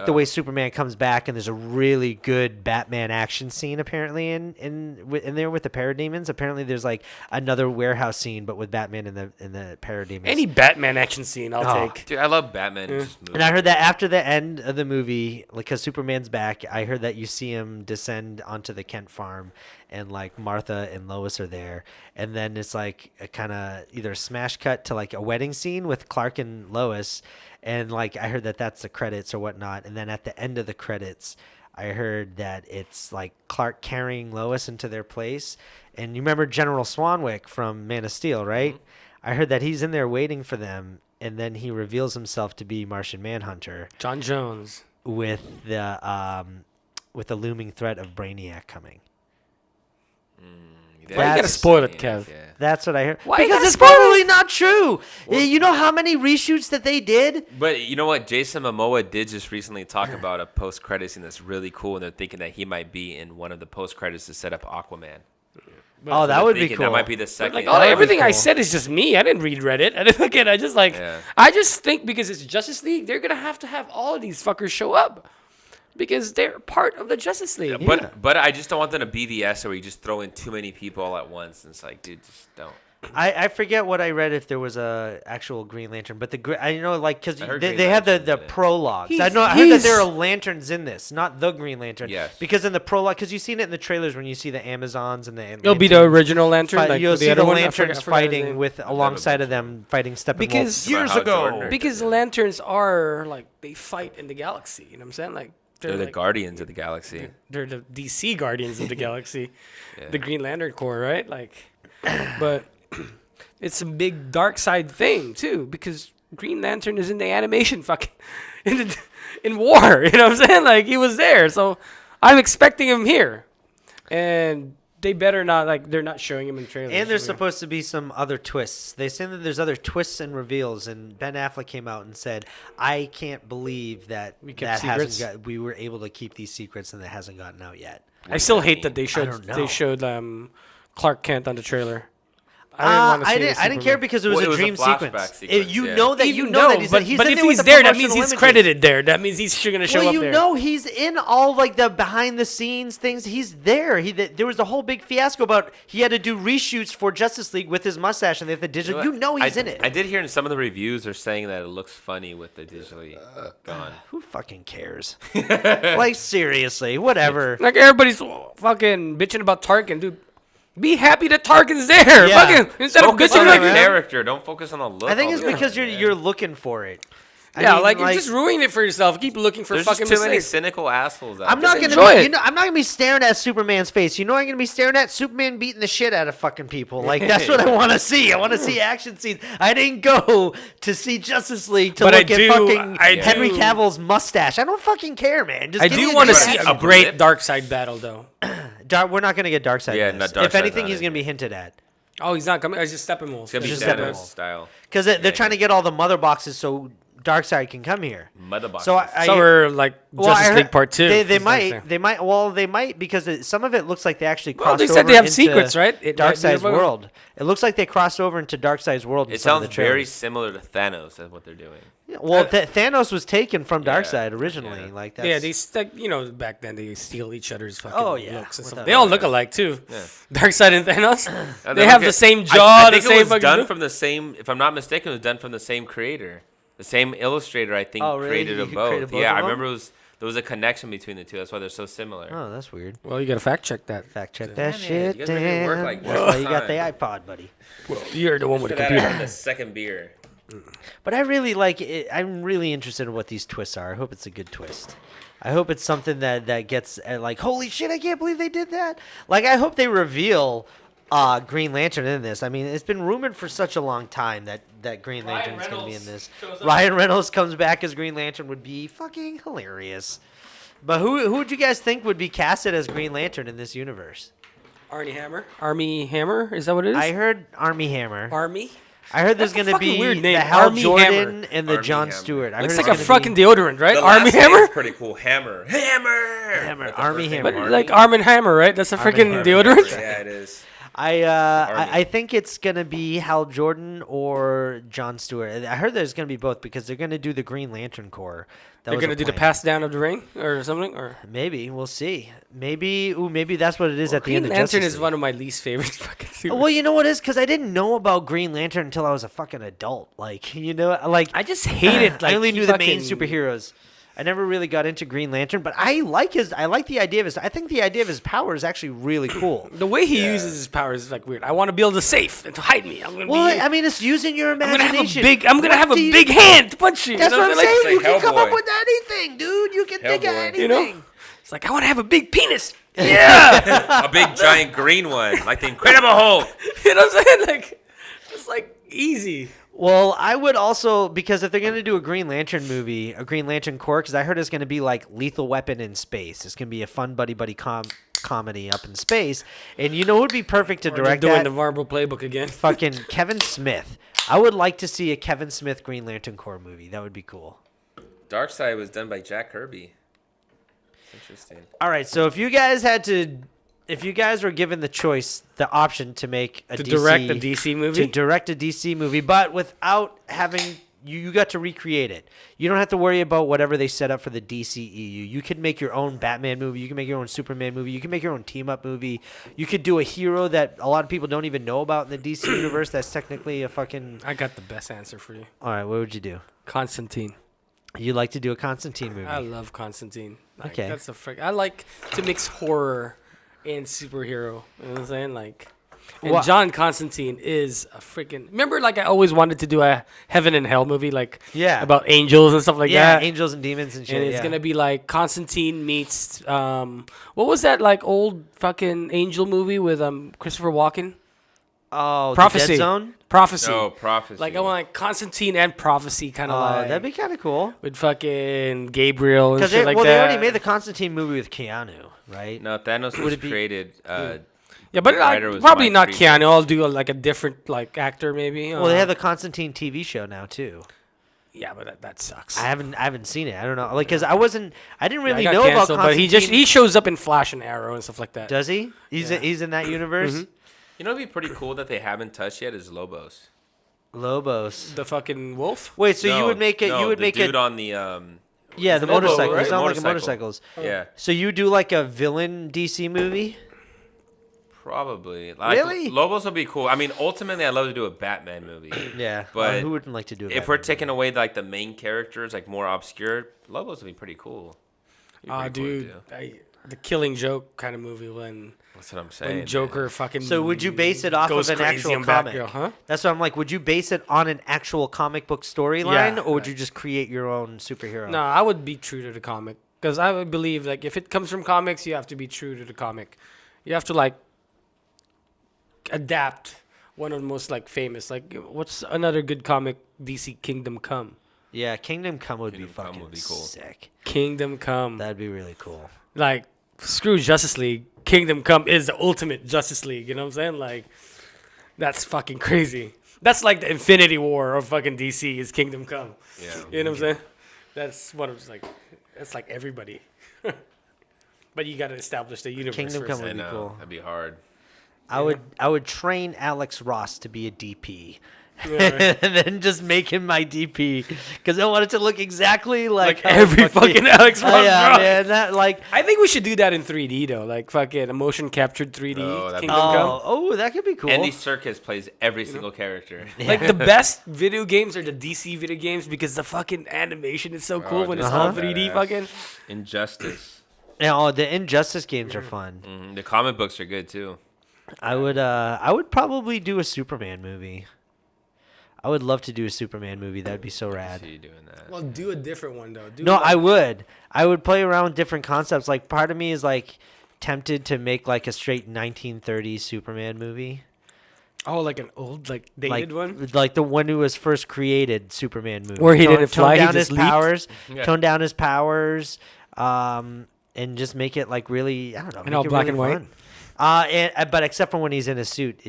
the way Superman comes back, and there's a really good Batman action scene apparently in there with the parademons. Apparently, there's like another warehouse scene, but with Batman and the parademons. Any Batman action scene, I'll take. Dude, I love Batman. And I heard that after the end of the movie, because Superman's back, I heard that you see him descend onto the Kent farm, and like Martha and Lois are there, and then it's like a kind of either a smash cut to like a wedding scene with Clark and Lois, and like I heard that that's the credits or whatnot, and then at the end of the credits, I heard that it's like Clark carrying Lois into their place, and you remember General Swanwick from Man of Steel, right? Mm-hmm. I heard that he's in there waiting for them. And then he reveals himself to be Martian Manhunter, John Jones, with the looming threat of Brainiac coming. Why you gotta spoil it, Kev? Yeah. That's what I heard. Why you because gotta it's spoil probably not true. You know how many reshoots that they did? But you know what? Jason Momoa did just recently talk about a post-credit scene that's really cool, and they're thinking that he might be in one of the post-credits to set up Aquaman. Oh, that would be cool. That might be the second. Everything I said is just me. I didn't read Reddit. I didn't look at it. I just I just think because it's Justice League, they're gonna have to have all of these fuckers show up because they're part of the Justice League. But I just don't want them to BVS where you just throw in too many people all at once. And it's like, dude, just don't. I forget what I read if there was a actual Green Lantern, but I know like because heard they Green have Lantern's the in it. prologues. I heard that there are lanterns in this, not the Green Lantern. Yes. Because in the prologue, because you've seen it in the trailers when you see the Amazons and the It'll be the original Lantern. you'll the see other the one. lanterns forgot his fighting name. with alongside of them fighting Steppenwolf Because- years Hal ago. Jordan. Because the lanterns are like they fight in the galaxy. You know what I'm saying? Like They're the like, Guardians of the Galaxy. They're the DC Guardians of the Galaxy, Yeah. the Green Lantern Corps, right? Like, but it's a big dark side thing too because Green Lantern is in the animation fucking in war. You know what I'm saying? Like he was there, so I'm expecting him here, and they better not they're not showing him in trailers. And there's supposed to be some other twists. They say that there's other twists and reveals, and Ben Affleck came out and said, "I can't believe that kept secrets? we were able to keep these secrets and it hasn't gotten out yet." I still hate that they don't know. showed Clark Kent on the trailer. I didn't care because it was Well, it a was a dream flashback sequence. sequence, You yeah. know that but he's but in if there with he's the there, that means promotional he's images. credited there. That means he's going to show Well, up you there. know he's in all like the behind the scenes things. He's there. There was a whole big fiasco about he had to do reshoots for Justice League with his mustache and they had the digital. You know he's in it. I did hear in some of the reviews are saying that it looks funny with the digitally gone. Who fucking cares? Like seriously, whatever. Like everybody's fucking bitching about Tarkin, dude. Be happy that Tarkin's there. Yeah. Fucking instead of Focus bitching on like the character. Don't focus on the look. I think all it's the because time, you're looking for it. I yeah, mean, like you're just ruining it for yourself. Keep looking for There's fucking just too many mistakes. cynical assholes out I'm there. not gonna enjoy be, it. I'm not gonna be staring at Superman's face. You know I'm gonna be staring at Superman beating the shit out of fucking people. Like that's what I want to see. I want to see action scenes. I didn't go to see Justice League to But look at fucking I Henry do- Cavill's mustache. I don't fucking care, man. Just I give me do the want to good see action. a great dark side battle though. We're not gonna get Darkseid. Yeah, in not this. Darkseid's If anything, not he's in gonna it. be hinted at Oh, he's not coming. It's just Steppenwolf. It's gonna be Just Thanos Steppenwolf. style. because they're trying to get all the mother boxes so Darkseid can come here. Mother boxes. So I So we're like Justice I heard- League Part 2. They It's like might. They might. Well, they might because some of it looks like they actually Well, crossed they over. said they have into secrets, right? Darkseid's Right? world. It looks like they crossed over into Darkseid's world. In it some of sounds the very trailers. similar to Thanos. That's what they're doing. Well, Thanos was taken from Yeah, Darkseid originally. yeah. Like that's, Yeah, they back then they steal each other's fucking Oh, yeah, looks and without stuff. They all look doubt. alike too. Yeah. Darkseid and Thanos. And They then have look the at- same jaw, I the think same it was fucking done look. from the same. If I'm not mistaken, it was done from the same creator. The same illustrator, I think, Oh, really? created He them both. created both Yeah, of I them? remember there was a connection between the two. That's why they're so similar. Oh, that's weird. Well, you gotta fact check that. Fact check Damn that it, shit. you guys make it work damn. like That's this why all you the got the time. iPod, buddy. Well, you're the one with the Should have had computer. the second beer. But I really like it. I'm really interested in what these twists are. I hope it's a good twist. I hope it's something that gets like, holy shit, I can't believe they did that. Like, I hope they reveal Green Lantern in this. I mean, it's been rumored for such a long time that Green Lantern is going to be in this. Ryan Reynolds comes back as Green Lantern would be fucking hilarious. But who would you guys think would be casted as Green Lantern in this universe? Armie Hammer? Is that what it is? I heard Armie Hammer. Army? I heard there's That's going a to be fucking weird name. the Hal Armie Jordan Hammer. and the Armie Jon Hammer. Stewart. I Looks heard like it's a gonna fucking deodorant, right? The Army last Hammer? name's pretty cool. Hammer. Armie But Hammer. like Arm and Hammer, right? That's a freaking deodorant? Yeah, it is. I think it's gonna be Hal Jordan or Jon Stewart. I heard there's gonna be both because they're gonna do the Green Lantern Corps. They're going to do the pass down of the ring or something? Or Maybe we'll see. Maybe that's what it is at the Green end of Lantern Justice is League. one of my least favorite fucking superheroes. Well, you know what it is? Because I didn't know about Green Lantern until I was a fucking adult. Like, I just hated. Like, I only he knew the main fucking- superheroes. I never really got into Green Lantern, but I like the idea of his. I think the idea of his power is actually really cool. The way he uses his powers is like weird. I want to build a safe and to hide me. I'm gonna Well, be. I mean, it's using your I'm gonna imagination. have a big hand to punch you. That's you know what I'm Like, saying. You like can come up Hellboy. with anything, dude. You can think of Hellboy. anything. You know? It's like I want to have a big penis. Yeah. A big giant green one, like the Incredible Hulk. You know what I'm saying? Like it's like easy. Well, I would also, because if they're going to do a Green Lantern movie, a Green Lantern Corps, because I heard it's going to be like Lethal Weapon in space. It's going to be a fun buddy comedy up in space. And you know who would be perfect to They're direct doing that? the Marvel playbook again. Fucking Kevin Smith. I would like to see a Kevin Smith Green Lantern Corps movie. That would be cool. Darkseid was done by Jack Kirby. Interesting. All right, so if you guys were given the choice, the option to make a direct a DC movie? to direct a DC movie, but without having you got to recreate it. You don't have to worry about whatever they set up for the DCEU. You can make your own Batman movie. You can make your own Superman movie. You can make your own team up movie. You could do a hero that a lot of people don't even know about in the DC universe. That's technically a fucking. I got the best answer for you. All right, what would you do? Constantine. You'd like to do a Constantine movie? I love Constantine. Like, Okay. That's a frick. I like to mix horror and superhero. You know what I'm saying? Like, and Well- John Constantine is a freaking. Remember, like I always wanted to do a Heaven and Hell movie, like Yeah. about angels and stuff like yeah, that. angels and demons and shit. And it's yeah. gonna be like Constantine meets what was that like old fucking angel movie with Christopher Walken? Oh, Prophecy. The Dead Zone? Prophecy. No, Prophecy. Like I want like Constantine and Prophecy kind of Oh, like that'd be kind of cool. with fucking Gabriel and Because shit like they that. already made the Constantine movie with Keanu, right? No, Thanos was created. Yeah, but The writer was probably Mike not Friedman. Keanu. I'll do like a different like actor maybe. Well, they have the Constantine TV show now too. Yeah, but that sucks. I haven't seen it. I don't know, like, because I didn't really Yeah, I got know about canceled, Constantine. but he shows up in Flash and Arrow and stuff like that. Does he? He's in that universe. Mm-hmm. You know, what'd be pretty cool that they haven't touched yet is Lobos. Lobos. The fucking wolf. Wait, so you would make it? No, you would the make dude it? on the Yeah, the Lobo, motorcycle. right? It's not like a Motorcycle. motorcycles. yeah, So you do like a villain DC movie? probably. Like, Really? Lobos would be cool. I mean, ultimately, I'd love to do a Batman movie. Yeah, But who wouldn't like to do it? If we're taking away like the main characters, like more obscure, Lobos would be pretty cool. It'd be Ah, pretty cool to dude, do. the Killing Joke kind of movie when That's what I'm saying. when Joker fucking. So would you base it off goes of an crazy actual on comic? Batgirl, huh? That's what I'm like. Would you base it on an actual comic book storyline, Yeah, or would right. you just create your own superhero? No, I would be true to the comic because I would believe like if it comes from comics, you have to be true to the comic. You have to like adapt one of the most like famous. Like what's another good comic? DC Kingdom Come. Yeah, Kingdom Come would Kingdom be Come fucking would be cool. sick. Kingdom Come. That'd be really cool. Like screw Justice League. Kingdom Come is the ultimate Justice League. You know what I'm saying? Like that's fucking crazy. That's like the Infinity War of fucking DC is Kingdom Come. Yeah. You know what I'm saying? That's what it's like. That's like everybody. But you got to establish the universe Kingdom first. Come I would be know. cool. That'd be hard. I would train Alex Ross to be a DP. Yeah, right. And then just make him my DP because I want it to look exactly like how every fucking Alex Ross. Oh, yeah, drawing. man, that like I think we should do that in 3D though, like fucking a motion captured 3D Oh, that'd be Kingdom Come. oh, that could be cool. Andy Serkis plays every single character. Like the best video games are the DC video games because the fucking animation is so cool when it's all 3D badass. fucking. Injustice. Yeah, the Injustice games are fun. Mhm. The comic books are good too. I would probably do a Superman movie. I would love to do a Superman movie. That'd be so I rad. see you doing that. Well, do a different one though. No, I would. I would play around with different concepts. Like, part of me is like tempted to make like a straight 1930s Superman movie. Oh, like an old, like dated one. Like the one who was first created Superman movie. Where he didn't fly, he Tone down just his leaped? powers. Yeah. Tone down his powers. And just make it like really, I don't know. And make all it black really and white? fun. But except for when he's in his suit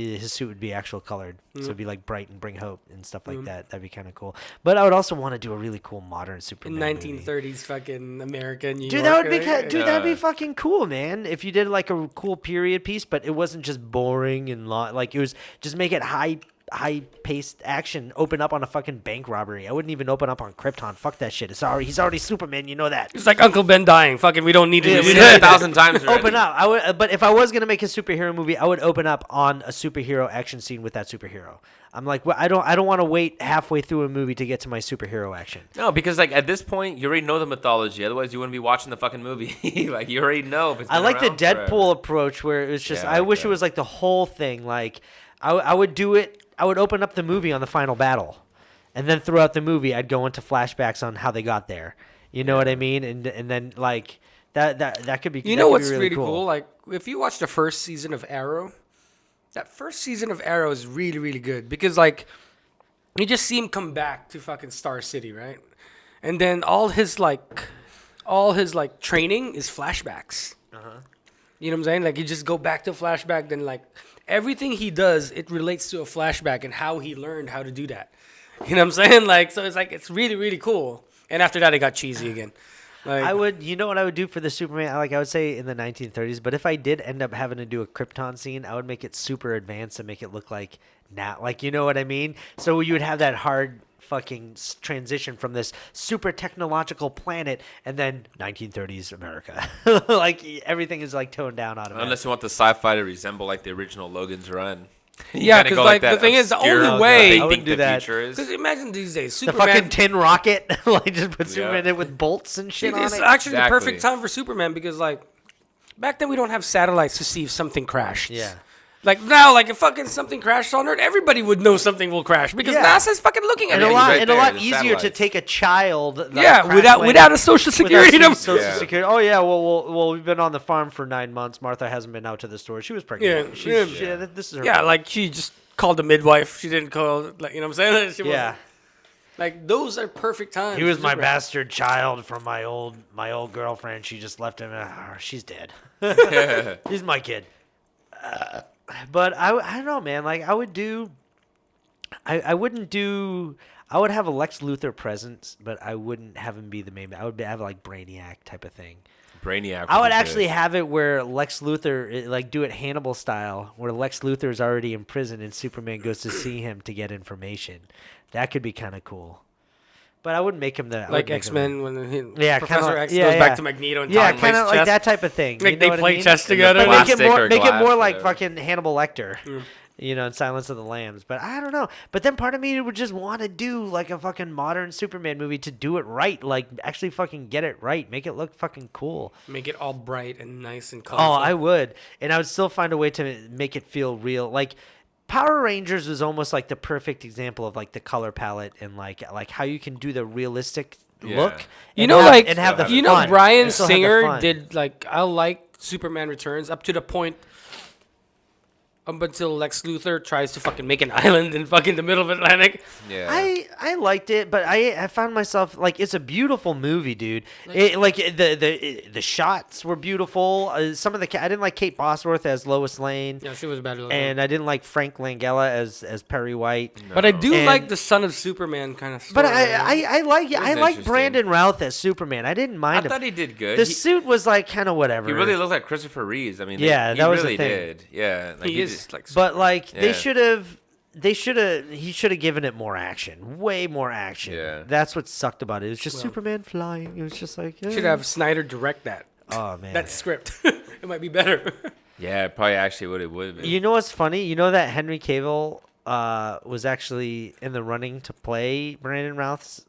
would be actual colored, so it'd be like bright and bring hope and stuff like that. That'd be kind of cool. But I would also want to do a really cool modern In Superman movie. 1930s fucking America, New Dude, York. that would be right? that'd be fucking cool, man. If you did like a cool period piece, but it wasn't just boring and like it was just make it high paced action. Open up on a fucking bank robbery. I wouldn't even open up on Krypton. Fuck that shit. He's already Superman. You know that. It's like Uncle Ben dying. Fucking, we don't need to Yeah, do We that. did it 1,000 times already. Open up. I would, but if I was gonna make a superhero movie, I would open up on a superhero action scene with that superhero. I'm like, well, I don't want to wait halfway through a movie to get to my superhero action. No, because like at this point, you already know the mythology. Otherwise, you wouldn't be watching the fucking movie. Like you already know. If it's I been like the around Deadpool forever. approach where it was just. Yeah, I I like wish that. it was like the whole thing. Like, I would do it. I would open up the movie on the final battle, and then throughout the movie, I'd go into flashbacks on how they got there. You know what I mean? And then like that could be. You that know could what's be really cool? Like, if you watch the first season of Arrow, that first season of Arrow is really, really good because, like, you just see him come back to fucking Star City, right? And then all his training is flashbacks. You know what I'm saying? Like, you just go back to flashback, then, like, everything he does, it relates to a flashback and how he learned how to do that. You know what I'm saying? Like, so it's like, it's really, really cool. And after that, it got cheesy again. Like, I would, you know what I would do for the Superman? Like I would say in the 1930s, but if I did end up having to do a Krypton scene, I would make it super advanced and make it look like now, like, you know what I mean? So you would have that hard fucking transition from this super technological planet and then 1930s America. Like everything is like toned down automatically. Unless you want the sci-fi to resemble like the original Logan's Run. You Yeah, kinda 'cause, go like, the that thing is, the obscure only what way- they I wouldn't think do the that. future is. because imagine these days, The Superman. fucking tin rocket, like just put Yeah. Superman in it with bolts and shit on It's it. actually the Exactly. perfect time for Superman because, like, back then we don't have satellites to see if something crashed. Yeah. Like now, like if fucking something crashed on Earth, everybody would know something will crash because Yeah. NASA's fucking looking at And it. a lot, right and a there, lot the easier to satellites. take a child. that Yeah, crash without landed a social without security some number. Social Yeah. security. Oh yeah, well, we've been on the farm for 9 months. Martha hasn't been out to the store. She was pregnant. Yeah, This is her. Yeah, baby. like she just called the midwife. She didn't call, like, you know what I'm saying? She yeah. wasn't- Like those are perfect times. He was for my Superman. bastard child from my old girlfriend. She just left him. She's dead. He's my kid. But I don't know, man. Like I would do. I wouldn't do. I would have a Lex Luthor presence, but I wouldn't have him be the main. I would have like Brainiac type of thing. Brainiac. I would be actually good. have it where Lex Luthor, like, do it Hannibal style, where Lex Luthor is already in prison and Superman goes to see him to get information. That could be kind of cool. But I wouldn't make him the I Like wouldn't make him X-Men when Yeah, Professor kinda- X yeah, goes yeah. back to Magneto and yeah, Todd kind of plays like chess. that type of thing. Like you know they what I play mean? chess together. But make it Plastic more, or make it glass, more like whatever. fucking Hannibal Lecter. You know, in Silence of the Lambs. But I don't know. But then part of me would just want to do like a fucking modern Superman movie to do it right. Like actually fucking get it right. Make it look fucking cool. Make it all bright and nice and Oh, colorful. I would. And I would still find a way to make it feel real. Like Power Rangers was almost like the perfect example of like the color palette and like how you can do the realistic Yeah. look. You and know, have- like and have the you know, fun. Bryan And still have the Singer fun. did like I like Superman Returns up to the point up until Lex Luthor tries to fucking make an island in fucking the middle of Atlantic. Yeah. I liked it, but I found myself like it's a beautiful movie, dude. The shots were beautiful. Some of the I didn't like Kate Bosworth as Lois Lane, Yeah, she was bad. and I didn't like Frank Langella as Perry White. but I do And- like the Son of Superman kind of. But story. I like interesting. Brandon Routh as Superman. I didn't I mind him. thought he did good. The He, suit was like kind of whatever. he really looked like Christopher Reeves. I mean, Yeah, he that was the really thing. did. Yeah, like he is just- like. But like Yeah. he should have given it more action, way more action. Yeah. That's what sucked about it. It was just Well- Superman flying. It was just like should have Snyder direct that. Oh man, That script. It might be better. yeah, probably actually would have been. You know what's funny? You know that Henry Cavill was actually in the running to play Brandon Routh's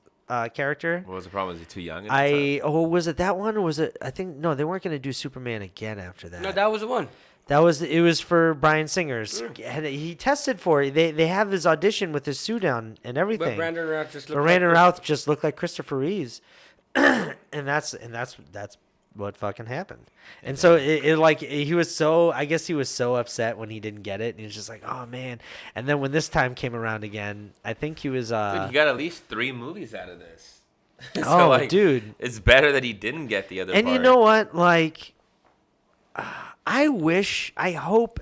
character. What was the problem? Was he too young? At the time? Was it that one? Or was it? I think no, they weren't going to do Superman again after that. No, that was the one. It was for Bryan Singer's. And he tested for it. They have his audition with his suit on and everything. But Brandon Routh just looked like Christopher Reeves. and that's what fucking happened. And so he was so, I guess he was so upset when he didn't get it, and he was just like, oh man. And then when this time came around again, I think he was Dude, he got at least 3 movies out of this. Dude, it's better that he didn't get the other and part. you know what, like, I hope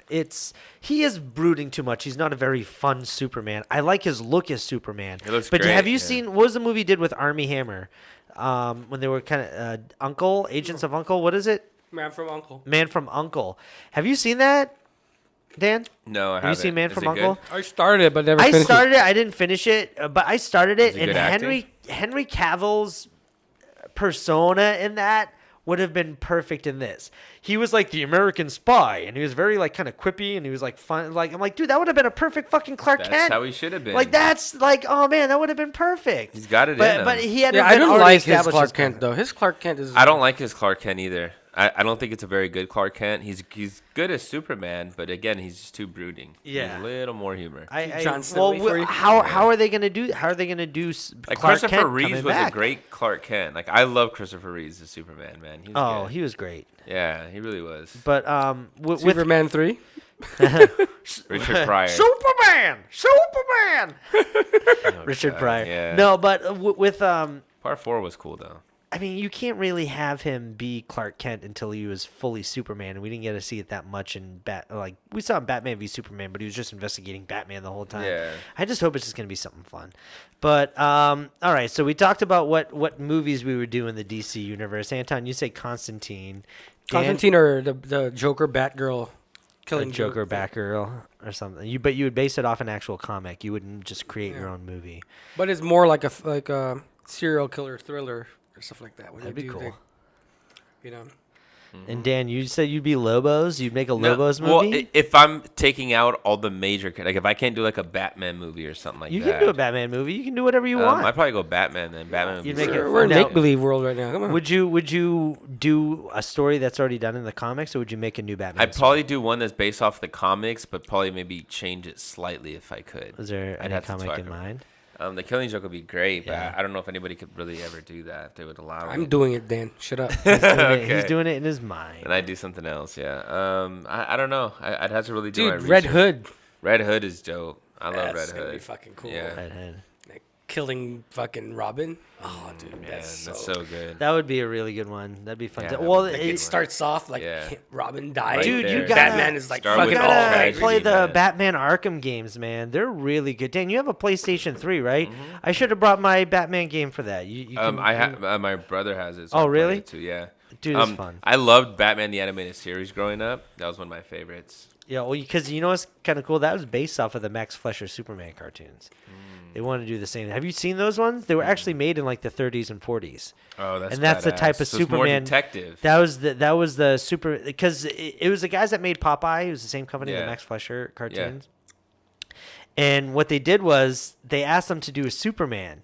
he is brooding too much. He's not a very fun Superman. I like his look as Superman. It looks but great, have you seen, what was the movie he did with Armie Hammer? When they were kind of Agents of Uncle. What is it? Man from Uncle. Man from Uncle. Have you seen that, Dan? No, I haven't. Have you seen Man Is from it Uncle? good? I started it, but never I finished started it. I didn't finish it, but I started it, Is it and good acting? Henry Cavill's persona in that would have been perfect in this. He was like the American spy, and he was very like kind of quippy, and he was like fun. Like I'm like, dude, that would have been a perfect fucking Clark Kent. That's how he should have been. Like that's like, oh man, that would have been perfect. He's got it but, in him. But he had. Yeah, I don't like his Clark Kent Kent though. His Clark Kent is. I don't like his Clark Kent either. I don't think it's a very good Clark Kent. He's good as Superman, but again, he's just too brooding. Yeah. Need a little more humor. John Stanley for you? How are they gonna do? How are they gonna do? Like Clark Christopher Kent Reeves coming was back? a great Clark Kent. Like I love Christopher Reeves as Superman, man. He was good. He was great. Yeah, he really was. But with Superman 3. Richard Pryor. Superman. Richard God, Pryor. yeah. No, but with Part 4 was cool though. I mean, you can't really have him be Clark Kent until he was fully Superman, and we didn't get to see it that much in we saw Batman v Superman, but he was just investigating Batman the whole time. Yeah. I just hope it's just gonna be something fun. But all right, so we talked about what movies we would do in the DC universe. Anton, you say Constantine. Dan, Constantine or the Joker Batgirl killing Joker Batgirl or something. But you would base it off an actual comic. You wouldn't just create your own movie. But it's more like a serial killer thriller or stuff like that. When That'd you be do cool. you know. And Dan, you said you'd be Lobos. You'd make a No, Lobos well, movie. if I'm taking out all the major, like if I can't do like a Batman movie or something like You that, can do a Batman movie. You can do whatever you want. I'd probably go Batman then. Batman would You'd be make sick. it- We're in No. make believe world right now. Come on. Would you do a story that's already done in the comics, or would you make a new Batman? I'd probably do one that's based off the comics, but probably maybe change it slightly if I could. Is there I'd any have to comic talk in about- mind? The Killing Joke would be great, but Yeah. I don't know if anybody could really ever do that if they would allow I'm it. doing it, Dan. Shut up. He's doing it in his mind. And I do something else, yeah. I don't know. I'd have to really do my Dude, Red research. Hood. Red Hood is dope. I love That's Red gonna Hood. be fucking cool. Yeah. Redhead. Like, killing fucking Robin. Oh, dude, Man, that's that's so so good. That would be a really good one. That'd be fun. Yeah, to, that well, would be Like, good. it starts off like Yeah. Robin died. Dude, you there. gotta- Batman is like Start you with fucking all gotta tragedy, play the man. Batman Arkham games, man. They're really good. Dan, you have a PlayStation 3, right? I should have brought my Batman game for that. You can, I have my brother has it. So Oh, I'm playing really? it too, yeah. Dude, it's fun. I loved Batman the Animated Series growing up. That was one of my favorites. Yeah, well, because you know what's kind of cool? That was based off of the Max Fleischer Superman cartoons. They wanted to do the same. Have you seen those ones? They were actually made in like the 30s and 40s. Oh, that's And that's the badass. type of So it's more Superman- detective. That was the super, because it was the guys that made Popeye. It was the same company, the Yeah. Max Fleischer cartoons. And what they did was they asked him to do a Superman.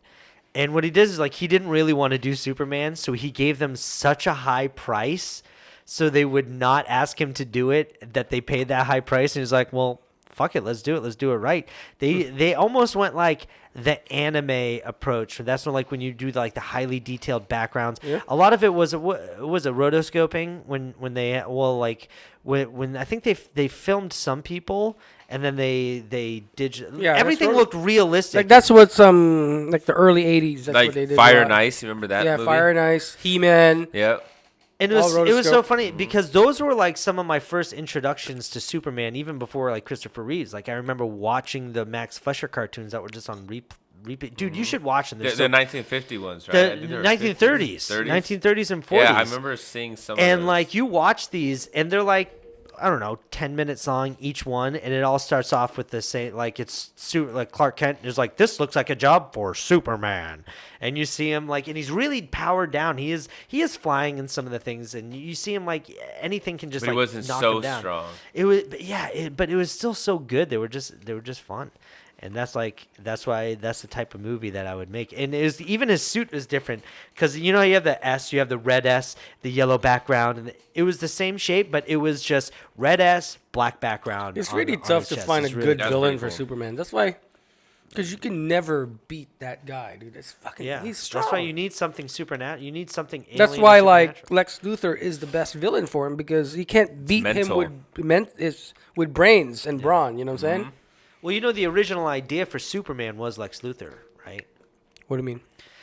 And what he did is like he didn't really want to do Superman, so he gave them such a high price so they would not ask him to do it, that they paid that high price. And he's like, well, fuck it, let's do it. Let's do it right. They almost went like the anime approach. That's when when you do like the highly detailed backgrounds. Yeah. A lot of it was a rotoscoping when they when I think they filmed some people and then they did Yeah, everything that's looked realistic. Like that's what's like the early '80s. That's Like what they did. Fire a and lot. Ice. You remember that Yeah, movie? Fire and Ice. He-Man. Yep. And All it was so rotoscope. funny because those were like some of my first introductions to Superman, even before like Christopher Reeves. Like I remember watching the Max Fleischer cartoons that were just on repeat. Dude, you should watch them. The They're so- 1950 ones, right? I the think they were 1930s, 50s. 1930s and 40s. Yeah, I remember seeing some. of And those. like you watch these, and they're like, I don't know, 10 minutes long each one, and it all starts off with the same, like it's like Clark Kent is like, this looks like a job for Superman, and you see him like, and he's really powered down. He is flying in some of the things, and you see him like anything can just But like he wasn't knock so him down. strong. It was, but it was still so good. They were just fun. And that's why that's the type of movie that I would make. And even his suit was different because you have the S, you have the red S, the yellow background, and it was the same shape, but it was just red S, black background. It's really tough to find a good villain for Superman. That's why, because you can never beat that guy, dude. It's fucking he's strong. That's why you need something supernatural. You need something alien. That's why like Lex Luthor is the best villain for him because you can't beat him with brains and brawn. You know what I'm saying? Well, the original idea for Superman was Lex Luthor, right? What do you mean?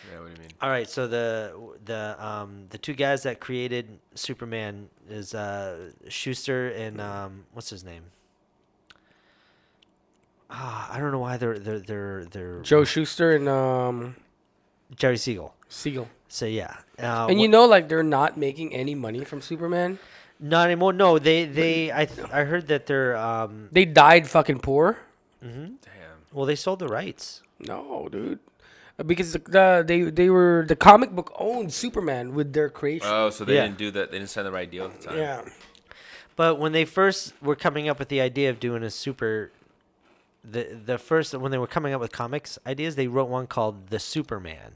Yeah, what do you mean? All right, so the two guys that created Superman is Schuster and what's his name? I don't know why they're Joe Schuster and Jerry Siegel. So yeah, and they're not making any money from Superman. Not anymore. No, I heard that they're they died fucking poor. Mm-hmm. Damn. Well, they sold the rights. No, dude. Because the comic book owned Superman with their creation. Oh, so they didn't do that. They didn't send the right deal at the time. Yeah. But when they first were coming up with the idea of doing when they were coming up with comics ideas, they wrote one called The Superman,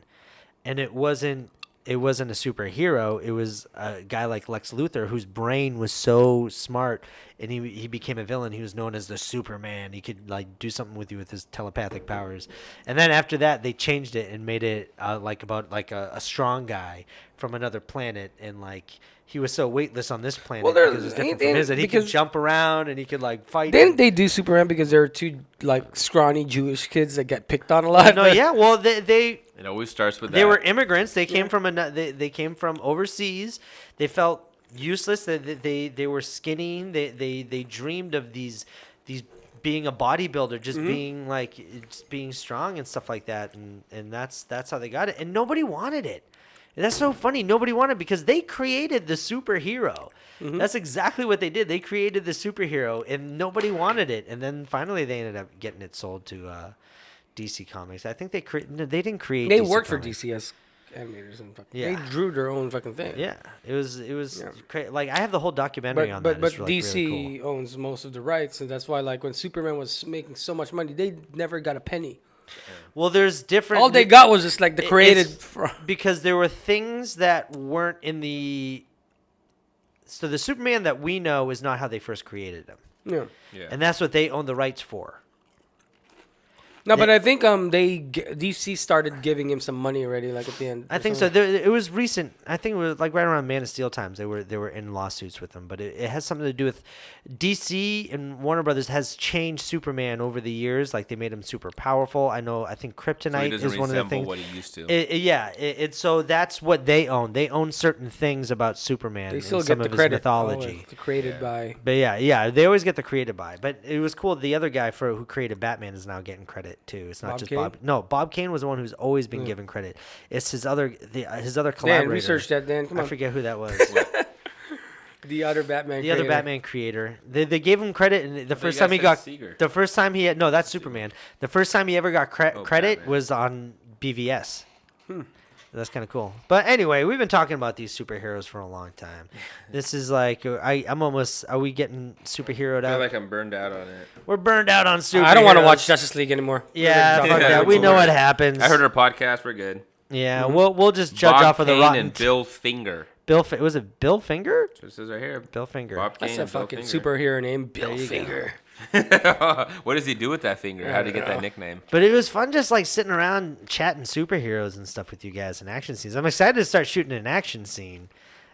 and it wasn't a superhero. It was a guy like Lex Luthor whose brain was so smart, and he became a villain. He was known as the Superman. He could do something with you with his telepathic powers. And then after that, they changed it and made it about a strong guy from another planet, and he was so weightless on this planet because it was different from his, and he could jump around and he could fight. Didn't they do Superman because there were two scrawny Jewish kids that get picked on a lot? No, yeah. Well, they it always starts with that. They were immigrants. They came from they came from overseas. They felt useless. They were skinny. They dreamed of these being a bodybuilder, just being strong and stuff like that. And that's how they got it. And nobody wanted it. And that's so funny. Nobody wanted it because they created the superhero. Mm-hmm. That's exactly what they did. They created the superhero, and nobody wanted it. And then finally, they ended up getting it sold to DC Comics. I think they didn't create. They DC worked Comics. for DC animators and they drew their own fucking thing. Yeah, it was crazy. I have the whole documentary on that. But really, DC really cool. owns most of the rights, and that's why when Superman was making so much money, they never got a penny. Well, there's different. All they got was just the created. Because there were things that weren't in the. So the Superman that we know is not how they first created him. Yeah. And that's what they own the rights for. No, but I think DC started giving him some money already, at the end. I think so. It was recent. I think it was right around Man of Steel times. They were in lawsuits with them, but it has something to do with DC and Warner Brothers has changed Superman over the years. They made him super powerful. I think Kryptonite is one of the things. What he used to. So that's what they own. They own certain things about Superman. They still and get some the of his credit. mythology. Created by. But yeah, they always get the created by. But it was cool. The other guy who created Batman is now getting credit too. It's not Bob just Kane? Bob. No, Bob Kane was the one who's always been given credit. It's his other collaborator. Dan, research that, Dan. Come on. I forget who that was. The other Batman. The other Batman creator. They gave him credit, and that's Superman. The first time he ever got credit Batman. was on BVS. That's kind of cool. But anyway, we've been talking about these superheroes for a long time. This is I'm almost. Are we getting superheroed I feel out? like I'm burned out on it. We're burned out on superheroes. I don't want to watch Justice League anymore. Yeah, fuck that. We know what happens. I heard her podcast. We're good. Yeah, we'll just judge Bob off of the Kane rotten. and Bill Finger. Was it Bill Finger? So it says right here. Bill Finger. Bob Kane That's a and Bill fucking Finger. superhero name, Bill Finger. What does he do with that finger? How did he get that nickname? But it was fun just sitting around chatting superheroes and stuff with you guys in action scenes. I'm excited to start shooting an action scene.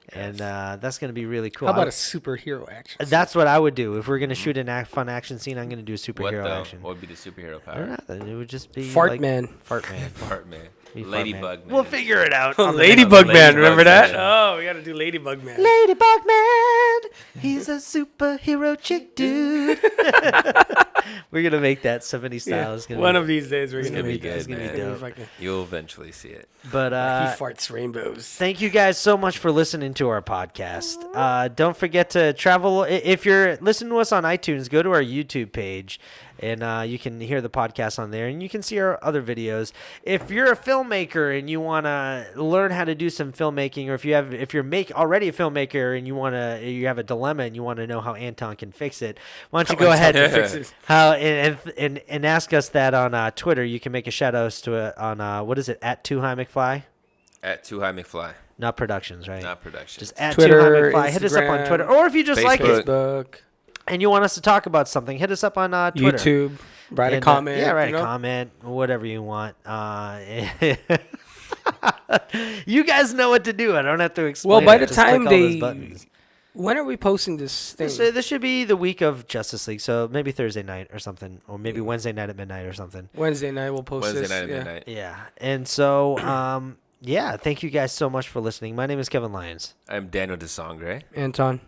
And that's going to be really cool. How about a superhero action? That's what I would do. If we're going to shoot a fun action scene, I'm going to do a superhero action. What would be the superhero I don't power? know. Then it would just be Fart Man. Fart Man. Fart Man. Be Fart Ladybug Man. We'll figure it out. Ladybug Man, remember that? Man. Oh, we got to do Ladybug Man. Ladybug Man. He's a superhero chick dude. We're going to make that 70s style. Yeah. One of these days we're It's going to gonna be make that. good, It's man. gonna be dope. You'll eventually see it. But He farts rainbows. thank you guys so much for listening to our podcast. Don't forget to travel. If you're listening to us on iTunes, go to our YouTube page, and you can hear the podcast on there, and you can see our other videos. If you're a filmmaker and you want to learn how to do some filmmaking, or if you're already a filmmaker and you have a dilemma and you want to know how Anton can fix it, why don't you go ahead and fix it. And ask us that on Twitter. You can make a shout out to it on what is it at 2High McFly? At 2High McFly. Not Productions, right? Not Productions. Just at Twitter, 2High McFly. Hit us up on Instagram, Twitter, or if you just like it Facebook, and you want us to talk about something, hit us up on Twitter. YouTube. Write a And, comment. yeah, write you a know? comment, whatever you want. You guys know what to do. I don't have to explain. Well, by it. the Just click time all those they, buttons. when are we posting this thing? This should be the week of Justice League, so maybe Thursday night or something, or maybe Wednesday night at midnight or something. Wednesday night we'll post Wednesday this. night at yeah. midnight. Yeah, and so yeah, thank you guys so much for listening. My name is Kevin Lyons, I'm Daniel de Sangre. Anton.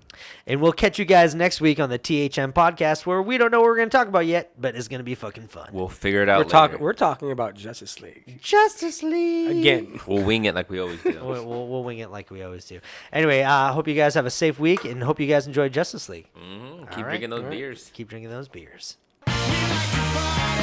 and we'll catch you guys next week on the THM Podcast, where we don't know what we're going to talk about yet, but it's going to be fucking fun. We'll figure it out later. We're talking about Justice League Justice League again. We'll wing it like we always do. We'll wing it like we always do. Anyway, hope you guys have a safe week, and hope you guys enjoy Justice League. Keep All right, drinking those all right. beers. Keep drinking those beers. We like to party.